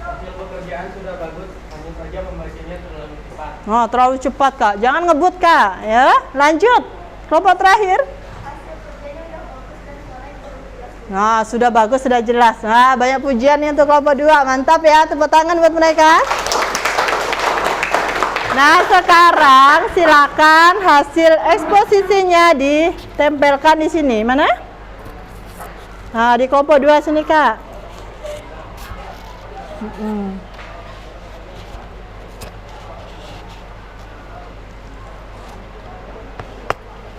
Hasil pekerjaan sudah bagus, hanya saja membacanya terlalu cepat. Oh, terlalu cepat, Kak. Jangan ngebut, Kak. Ya, lanjut. Kelompok terakhir. Hasil kerjanya sudah bagus dan suaranya baru jelas. Nah, sudah bagus, sudah jelas. Nah, banyak pujian nih untuk kelompok 2. Mantap ya, tepuk tangan buat mereka. Nah, sekarang silakan hasil eksposisinya ditempelkan di sini. Mana? Nah, di kelompok 2 sini, Kak.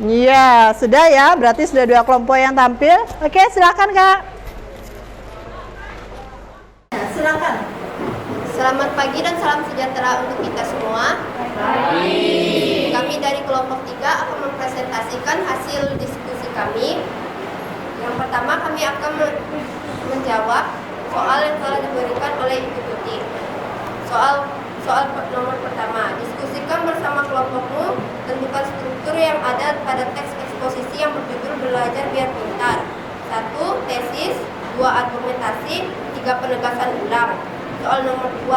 Iya, sudah ya. Berarti sudah 2 kelompok yang tampil. Oke, silakan, Kak. Silakan. Selamat pagi dan salam sejahtera untuk kita semua. Kami dari kelompok 3 akan mempresentasikan hasil diskusi kami. Yang pertama, kami akan menjawab soal yang telah diberikan oleh Ibu Tuti. Soal nomor pertama, diskusikan bersama kelompokmu, tentukan struktur yang ada pada teks eksposisi yang berjudul Belajar Biar Pintar. 1. Tesis. 2. Argumentasi. 3. Penegasan ulang. Soal nomor 2,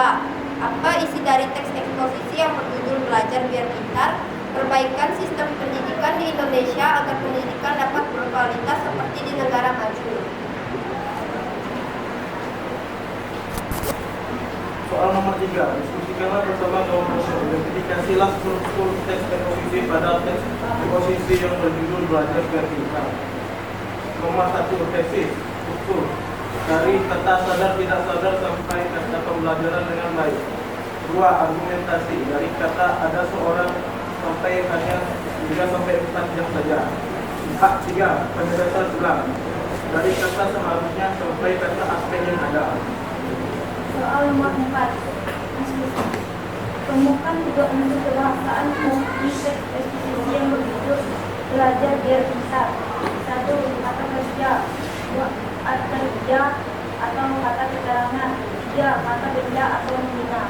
apa isi dari teks eksposisi yang berjudul Belajar Biar Pintar? Perbaikan sistem pendidikan di Indonesia agar pendidikan dapat berkualitas seperti di negara maju. Soal nomor 3, diskusikanlah bersama kelompokmu. Identifikasilah struktur teks eksposisi pada teks eksposisi yang berjudul Belajar Biar Pintar. Nomor 1, tesis. Struktur dari kata sadar tidak sadar sampai kata pembelajaran dengan baik. 2. Argumentasi dari kata ada seorang sampai hanya 3 sampai 4 jam saja. 3. Penjelasan ulang dari kata seharusnya sampai kata aspek yang ada. Soal nomor 4, diskusi. Temukan juga unsur kebahasaan di teks eksposisi yang berjudul Belajar Biar Pintar. 1. Kata kerja. 2. Kata kerja atau kata keterangan. 3. Kata benda atau menghina.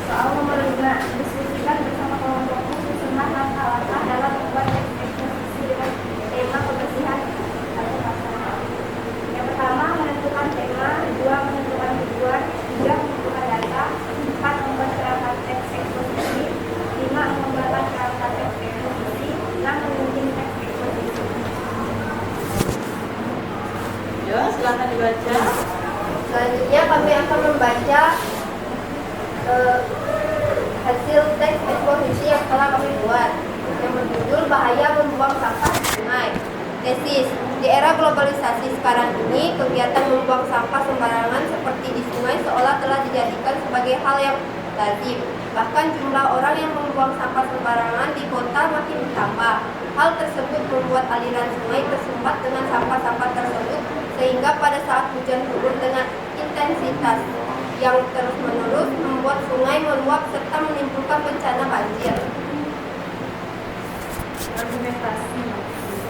Soal nomor 5, diskusikan bersama kelompokmu susunan langkah-langkah dalam membuat teks eksposisi dengan tema kebersihan atau pasangan. Yang pertama, menentukan tema. 2. Menentukan tujuan. 3. Menentukan data. 4. Membuat kerangka teks eksposisi. 5. Mengembangkan kerangka teks eksposisi. 6. Memimpin teks eksposisi. Ya, silakan dibaca. Selanjutnya kami akan membaca hasil teks eksposisi yang telah kami buat, yang berjudul Bahaya Membuang Sampah di Sungai. Tesis. Di era globalisasi sekarang ini, kegiatan membuang sampah sembarangan seperti di sungai seolah telah dijadikan sebagai hal yang lazim. Bahkan jumlah orang yang membuang sampah sembarangan di kota makin bertambah. Hal tersebut membuat aliran sungai tersumbat dengan sampah-sampah tersebut, sehingga pada saat hujan turun dengan intensitas yang terus-menerus membuat sungai meluap serta menimbulkan bencana banjir. Argumentasi.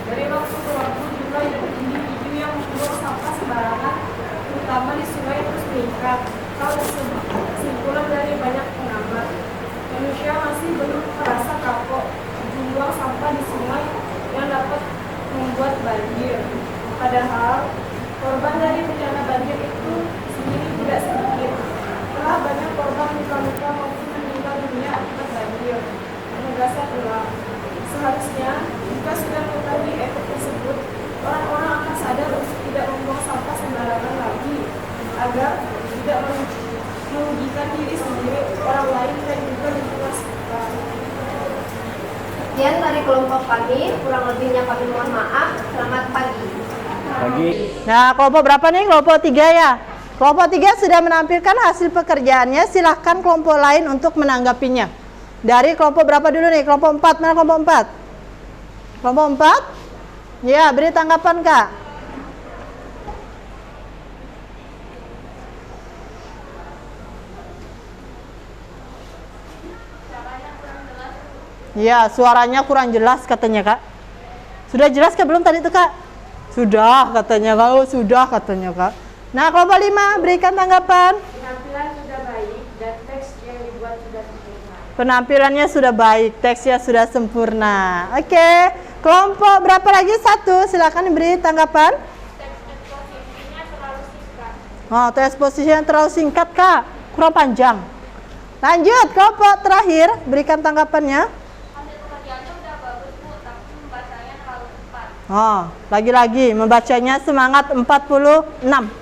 Dari waktu ke waktu jumlah individu yang membuang sampah sembarangan, terutama di sungai, terus meningkat. Hal tersebut kesimpulan dari banyak pengamat. Manusia masih belum merasa kapok membuang sampah di sungai yang dapat membuat banjir. Padahal korban dari bencana banjir itu sendiri tidak sedikit. Telah banyak korban luka-luka maupun meninggal dunia akibat banjir. Penegasan ulang. Seharusnya jika sudah mengetahui efek tersebut, orang-orang akan sadar untuk tidak membuang sampah sembarangan lagi, agar tidak merugikan diri sendiri, orang lain, dan juga lingkungan sekitar. Sekian dari kelompok kami, kurang lebihnya kami mohon maaf. Selamat pagi. Nah, kelompok berapa nih? Kelompok 3 ya. Kelompok 3 sudah menampilkan hasil pekerjaannya. Silahkan kelompok lain untuk menanggapinya. Dari kelompok berapa dulu nih? Kelompok 4, mana kelompok 4? Kelompok 4? Ya, beri tanggapan Kak. Ya, suaranya kurang jelas katanya Kak. Sudah jelas Kak belum tadi itu Kak? Sudah katanya Kak. Oh, sudah katanya Kak. Nah, kelompok 5 berikan tanggapan. Penampilan sudah baik dan teks yang dibuat sudah sempurna. Penampilannya sudah baik, teksnya sudah sempurna. Oke, kelompok berapa lagi? 1, silakan diberi tanggapan. Teks eksposisinya terlalu singkat. Oh, teks eksposisinya terlalu singkat Kak, kurang panjang. Lanjut, kelompok terakhir, berikan tanggapannya. Hasil pekerjaannya udah bagus Bu, tapi membacanya terlalu cepat. Oh, lagi-lagi membacanya semangat 46.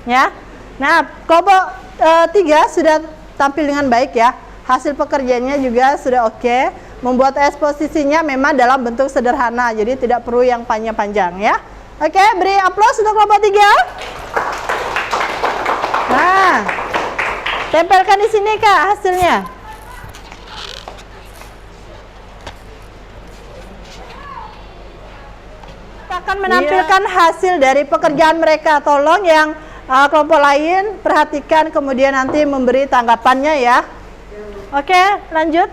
Ya. Nah, kelompok 3 sudah tampil dengan baik ya. Hasil pekerjaannya juga sudah oke. Membuat eksposisinya memang dalam bentuk sederhana, jadi tidak perlu yang panjang-panjang ya. Oke, beri aplaus untuk kelompok 3. Nah, tempelkan di sini Kak hasilnya. Kita akan menampilkan hasil dari pekerjaan mereka. Tolong yang kelompok lain perhatikan kemudian nanti memberi tanggapannya ya. Oke, lanjut.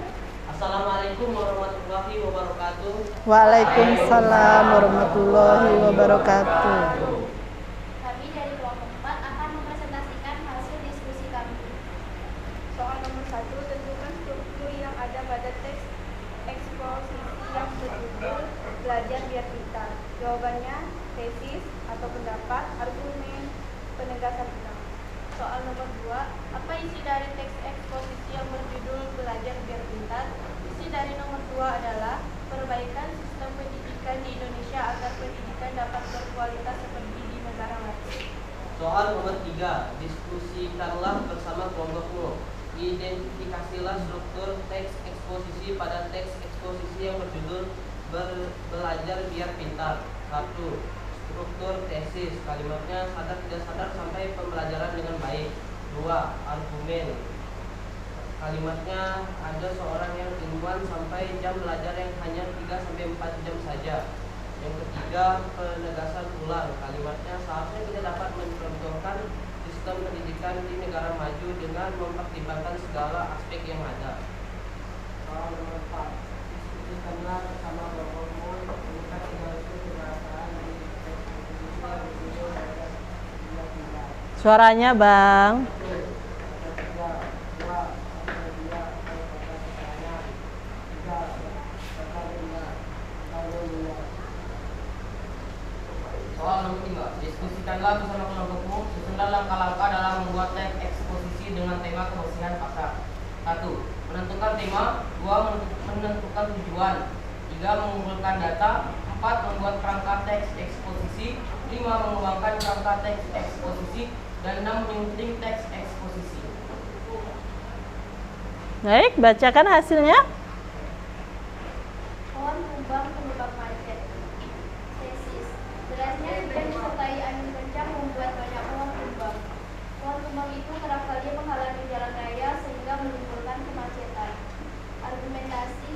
Assalamualaikum warahmatullahi wabarakatuh. Waalaikumsalam warahmatullahi wabarakatuh. Kami dari kelompok 4 akan mempresentasikan hasil diskusi kami. Soal nomor 1, tentukan struktur yang ada pada teks eksposisi yang berjudul Belajar Biar Pintar. Jawabannya tesis atau pendapat, argumen, penegasan ulang. Soal nomor 2, apa isi dari teks eksposisi yang berjudul Belajar Biar Pintar? Isi dari nomor 2 adalah perbaikan sistem pendidikan di Indonesia agar pendidikan dapat berkualitas seperti di negara lain. Soal nomor 3, diskusikanlah bersama kelompokmu. Identifikasilah struktur teks eksposisi pada teks eksposisi yang berjudul Belajar Biar Pintar. 1. Struktur tesis, kalimatnya sadar tidak sadar sampai pembelajaran dengan baik. 2. Argumen, kalimatnya ada seorang yang ilmuwan sampai jam belajar yang hanya 3-4 jam saja. Yang ketiga, penegasan ulang, kalimatnya seharusnya kita dapat mencontohkan sistem pendidikan di negara maju dengan mempertimbangkan segala aspek yang ada. Soal nomor 4, diskusikanlah bersama kelompokmu tentang analisis perasaan di Suaranya Bang. Soal nomor 3, diskusikanlah bersama kelompokmu susunlah langkah-langkah dalam membuat teks eksposisi dengan tema kebersihan pasar. 1. Menentukan tema. 2. Menentukan tujuan. 3. Mengumpulkan data. 4. Membuat kerangka teks eksposisi. 5. Mengembangkan kerangka teks eksposisi. Dan 6. Menyunting teks eksposisi. Baik, bacakan hasilnya. Pohon tumbang penyebab macet. Tesis. Derasnya hujan disertai angin kencang membuat banyak pohon tumbang. Pohon tumbang itu kerap kali menghalangi jalan raya sehingga menimbulkan kemacetan. Argumentasi.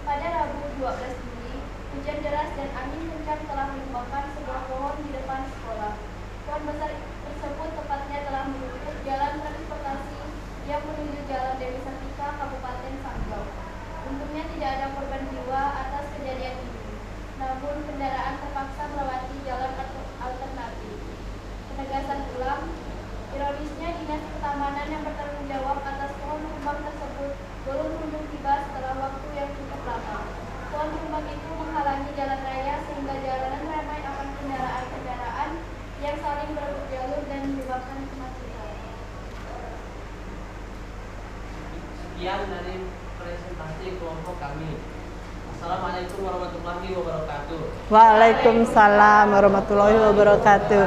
Pada Rabu 12 Juli, hujan deras dan angin kencang telah menyebabkan sebuah pohon di depan sekolah. Pohon besar tersebut tepatnya telah menutup jalan transportasi yang menuju Jalan Dewi Sartika, Kabupaten Sanggau. Untungnya tidak ada korban jiwa atas kejadian ini. Namun kendaraan terpaksa melewati jalan alternatif. Penegasan ulang, ironisnya Dinas Pertamanan yang bertanggung jawab atas pohon tumbang tersebut belum kunjung tiba setelah waktu yang cukup lama. Pohon tumbang itu menghalangi jalan raya sehingga jalanan ramai akan kendaraan-kendaraan yang saling berebut jalur dan menyebabkan kemacetan. Sekian dari presentasi kelompok kami. Assalamualaikum warahmatullahi wabarakatuh. Waalaikumsalam warahmatullahi wabarakatuh.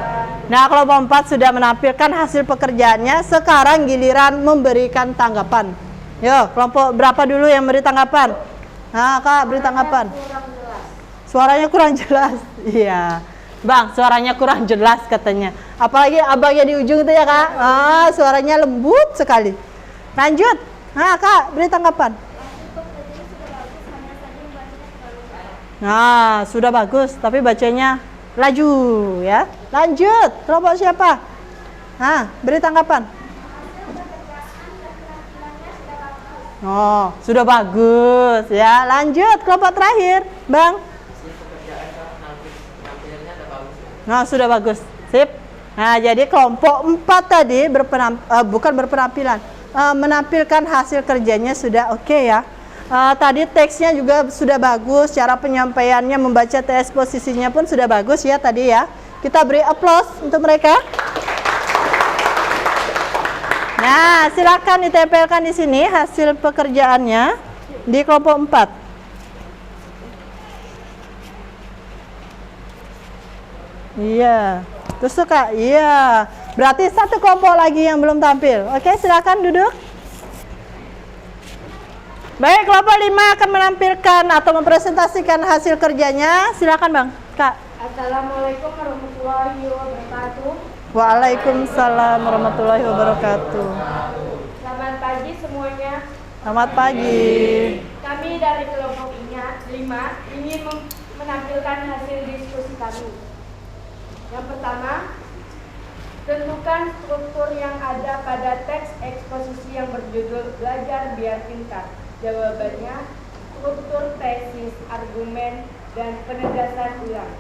Nah, kelompok 4 sudah menampilkan hasil pekerjaannya. Sekarang giliran memberikan tanggapan. Yo, kelompok berapa dulu yang beri tanggapan? Nah, Kak, beri tanggapan. Suaranya kurang jelas. Iya. Bang, suaranya kurang jelas katanya. Apalagi abangnya di ujung itu ya, Kak. Ah, suaranya lembut sekali. Lanjut. Nah, Kak, beri tanggapan. Nah, sudah bagus, tapi bacanya laju ya. Lanjut, kelompok siapa? Nah, beri tanggapan. Oh, sudah bagus ya. Lanjut, kelompok terakhir, Bang. Nah, sudah bagus. Sip. Nah, jadi kelompok 4 tadi menampilkan hasil kerjanya sudah oke ya. Tadi teksnya juga sudah bagus, cara penyampaiannya membaca teks posisinya pun sudah bagus ya tadi ya. Kita beri aplaus untuk mereka. Nah, silakan ditempelkan di sini hasil pekerjaannya di kelompok 4. Iya, terus Kak. Iya, berarti satu kelompok lagi yang belum tampil. Oke, silakan duduk. Baik, kelompok 5 akan menampilkan atau mempresentasikan hasil kerjanya. Silakan Bang, Kak. Assalamualaikum warahmatullahi wabarakatuh. Waalaikumsalam warahmatullahi wabarakatuh. Selamat pagi semuanya. Selamat pagi. Kami dari kelompok 5 ingin menampilkan hasil diskusi kami. Yang pertama, tentukan struktur yang ada pada teks eksposisi yang berjudul Belajar Biar Pintar. Jawabannya, struktur tesis, argumen, dan penegasan ulang.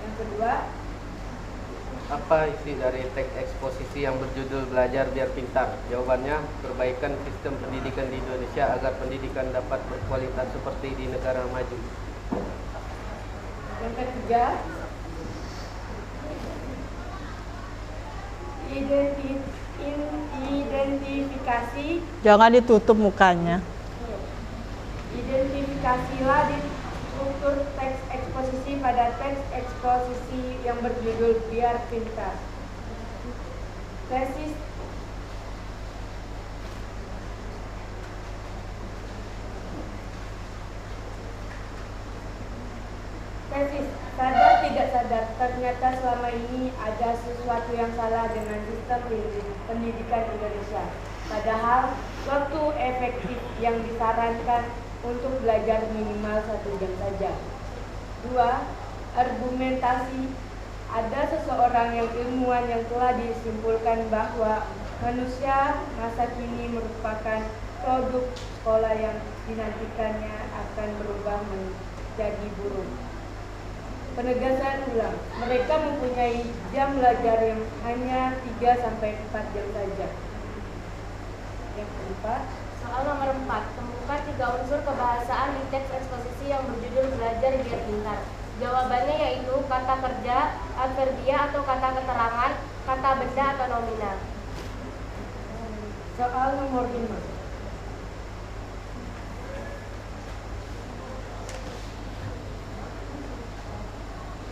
Yang kedua, Apa isi dari teks eksposisi yang berjudul Belajar Biar Pintar? Jawabannya, perbaikan sistem pendidikan di Indonesia agar pendidikan dapat berkualitas seperti di negara maju. yang ketiga, identifikasi Jangan ditutup mukanya. identifikasilah di struktur teks eksposisi pada teks eksposisi yang berjudul Biar Pintar. Tesis sadar tidak sadar, ternyata selama ini ada sesuatu yang salah dengan sistem pendidikan Indonesia. Padahal waktu efektif yang disarankan untuk belajar minimal 1 jam saja. 2. Argumentasi. Ada seseorang yang ilmuwan yang telah disimpulkan bahwa manusia masa kini merupakan produk sekolah yang dinantikannya akan berubah menjadi buruk. Penegasan ulang. Mereka mempunyai jam belajar yang hanya 3-4 jam saja. Yang keempat, Soal nomor 4, temukan 3 unsur kebahasaan di teks eksposisi yang berjudul Belajar Biar Pintar. Jawabannya yaitu kata kerja, adverbia atau kata keterangan, kata benda atau nominal. soal nomor 5.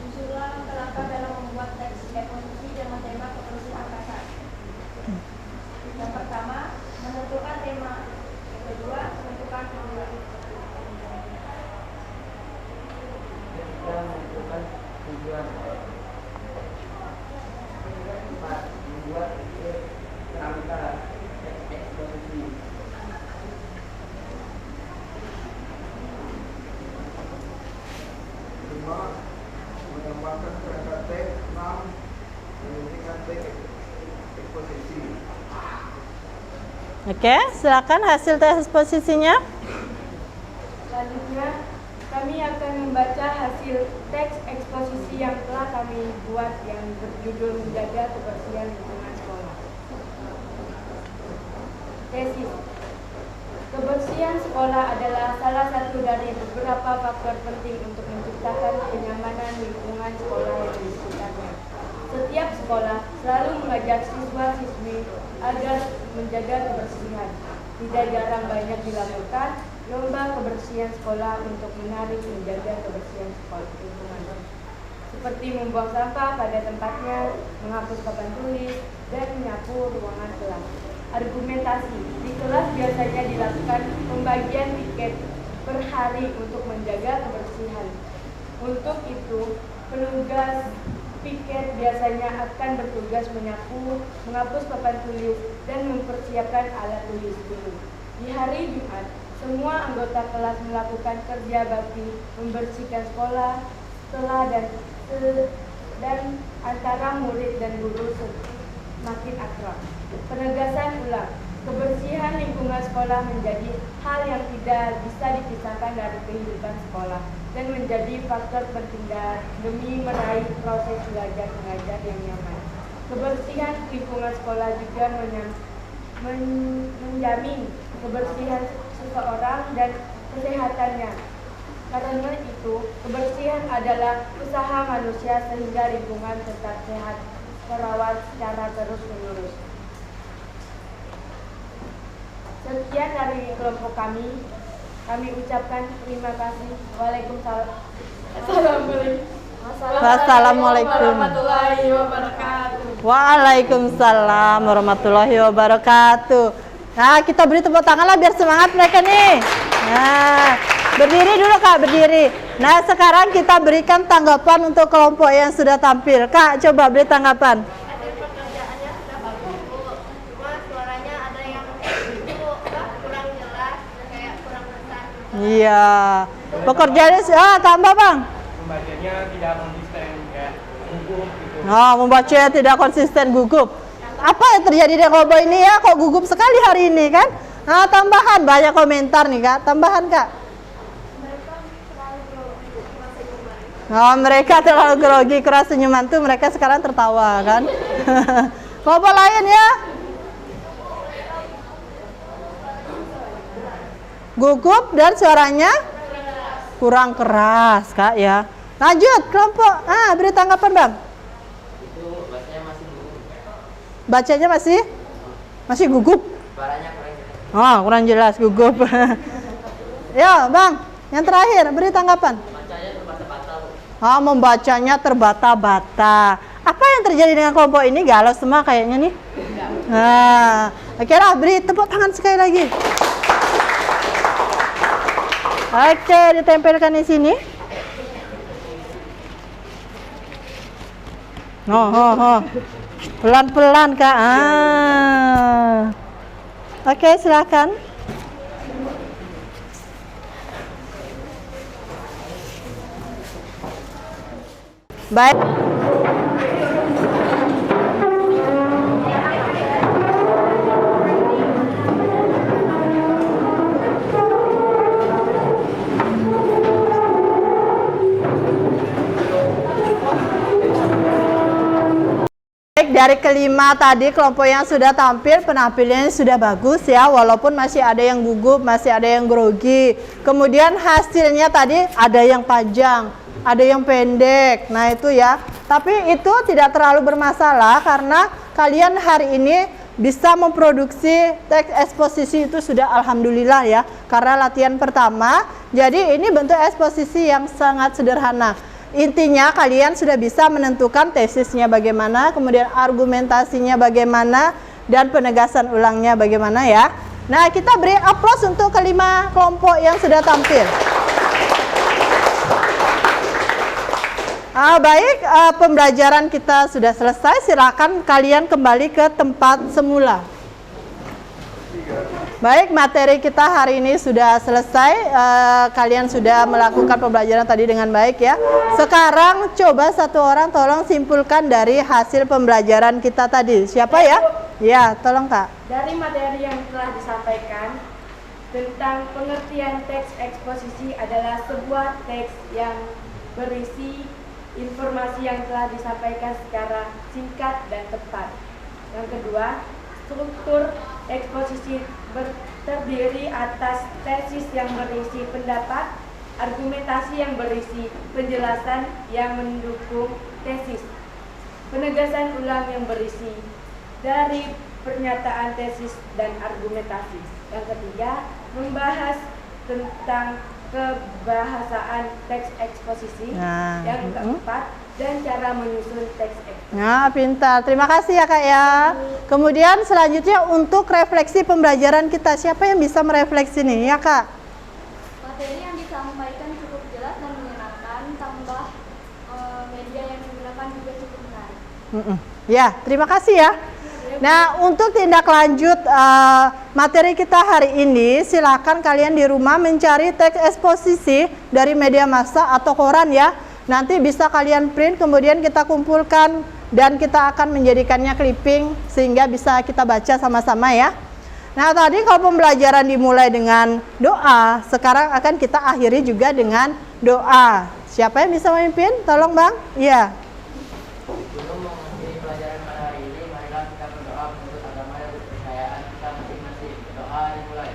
Unsurlah langkah-langkah dalam membuat teks eksposisi dengan tema kebersihan angkasa. Yang pertama, menentukan tema. Yang kedua, menentukan tujuan. Ketiga, menentukan tujuan. Keempat, membuat kerangka teks eksposisi. Lima, mengembangkan kerangka teks. 6, menyuntikkan teks eksposisi. Oke, silakan hasil tes eksposisinya. Selanjutnya, kami akan membaca hasil teks eksposisi yang telah kami buat yang berjudul Menjaga Kebersihan Lingkungan Sekolah. Tesis. Kebersihan sekolah adalah salah satu dari beberapa faktor penting untuk menciptakan kenyamanan lingkungan sekolah yang di sekitarnya. Setiap sekolah selalu mengajak siswa-siswi agar menjaga kebersihan. Tidak jarang banyak dilakukan lomba kebersihan sekolah untuk menarik menjaga kebersihan sekolah lingkungan. Seperti membuang sampah pada tempatnya, menghapus papan tulis, dan menyapu ruangan kelas. Argumentasi. Di kelas biasanya dilakukan pembagian piket per hari untuk menjaga kebersihan. Untuk itu, petugas piket biasanya akan bertugas menyapu, menghapus papan tulis, dan mempersiapkan alat tulis dulu. Di hari Jumat, semua anggota kelas melakukan kerja bakti membersihkan sekolah, setelah dan antara murid dan guru semakin akrab. Penegasan ulang. Kebersihan lingkungan sekolah menjadi hal yang tidak bisa dipisahkan dari kehidupan sekolah dan menjadi faktor penting demi meraih proses belajar mengajar yang nyaman. Kebersihan lingkungan sekolah juga menjamin kebersihan seseorang dan kesehatannya. Karena itu, kebersihan adalah usaha manusia sehingga lingkungan tetap sehat, terawat secara terus-menerus. Sekian dari kelompok kami. Kami ucapkan terima kasih. Waalaikumsalam. Wassalamualaikum warahmatullahi wabarakatuh. Waalaikumsalam warahmatullahi wabarakatuh. Nah, kita beri tepuk tangan lah biar semangat mereka nih. Nah, berdiri dulu Kak, berdiri. Nah, sekarang kita berikan tanggapan untuk kelompok yang sudah tampil. Kak, coba beri tanggapan. Hasil pekerjaannya sudah bagus, Bu. Cuma suaranya ada yang kurang jelas, kayak kurang besar. Iya. Pekerjaannya tambah Bang. Pembacanya tidak konsisten ya, gugup gitu. Oh, membaca tidak konsisten, gugup. Apa yang terjadi di kelompok ini ya? Kok gugup sekali hari ini kan? Nah, tambahan banyak komentar nih Kak. Tambahan Kak. Oh, mereka terlalu grogi, keras senyuman tuh mereka sekarang tertawa kan. Kelompok lain ya. Gugup dan suaranya kurang keras Kak ya. Lanjut kelompok. Beri tanggapan Bang. Itu bacanya masih gugup. Bacanya masih gugup. Suaranya kurang jelas. Oh, kurang jelas gugup. Yo, Bang, yang terakhir beri tanggapan. Bacanya terbata-bata. Membacanya terbata-bata. Apa yang terjadi dengan kelompok ini? Galau semua kayaknya nih. Nah, oke lah, beri tepuk tangan sekali lagi. Oke, ditempelkan di sini. Pelan-pelan Kak. Oke, silakan. Baik. Dari kelima tadi kelompok yang sudah tampil penampilannya sudah bagus ya, walaupun masih ada yang gugup, masih ada yang grogi. Kemudian hasilnya tadi ada yang panjang, ada yang pendek. Nah itu ya, tapi itu tidak terlalu bermasalah karena kalian hari ini bisa memproduksi teks eksposisi itu sudah alhamdulillah ya, karena latihan pertama. Jadi ini bentuk eksposisi yang sangat sederhana. Intinya kalian sudah bisa menentukan tesisnya bagaimana, kemudian argumentasinya bagaimana, dan penegasan ulangnya bagaimana ya. Nah, kita beri aplaus untuk kelima kelompok yang sudah tampil. Baik, pembelajaran kita sudah selesai. Silakan kalian kembali ke tempat semula. Baik, materi kita hari ini sudah selesai. Kalian sudah melakukan pembelajaran tadi dengan baik ya. Sekarang coba satu orang tolong simpulkan dari hasil pembelajaran kita tadi. Siapa ya? Ya, tolong Kak. Dari materi yang telah disampaikan tentang pengertian teks eksposisi adalah sebuah teks yang berisi informasi yang telah disampaikan secara singkat dan tepat. Yang kedua, struktur eksposisi terdiri atas tesis yang berisi pendapat, argumentasi yang berisi penjelasan yang mendukung tesis, penegasan ulang yang berisi dari pernyataan tesis dan argumentasi. Yang ketiga, membahas tentang kebahasaan teks eksposisi. Yang keempat, dan cara menyusun teks eksposisi. Nah, pintar. Terima kasih ya Kak ya. Kemudian selanjutnya untuk refleksi pembelajaran kita, siapa yang bisa merefleksi nih ya Kak? Materi yang disampaikan cukup jelas dan menyenangkan, tambah media yang digunakan juga cukup menarik. Ya, terima kasih ya. Nah, untuk tindak lanjut materi kita hari ini, silakan kalian di rumah mencari teks eksposisi dari media massa atau koran ya. Nanti bisa kalian print, kemudian kita kumpulkan dan kita akan menjadikannya clipping sehingga bisa kita baca sama-sama ya. Nah, tadi kalau pembelajaran dimulai dengan doa, sekarang akan kita akhiri juga dengan doa. Siapa yang bisa memimpin? Tolong Bang. Iya. Sebelum mengakhiri pelajaran pada hari ini, marilah kita berdoa menurut agama dan kepercayaan kita masing-masing. Doa dimulai.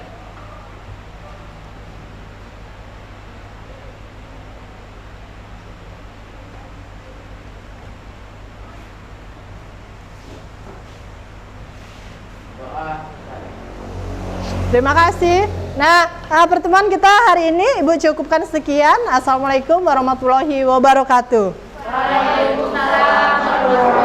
Terima kasih. Nah, pertemuan kita hari ini Ibu cukupkan sekian. Assalamualaikum warahmatullahi wabarakatuh. Waalaikumsalam warahmatullahi wabarakatuh.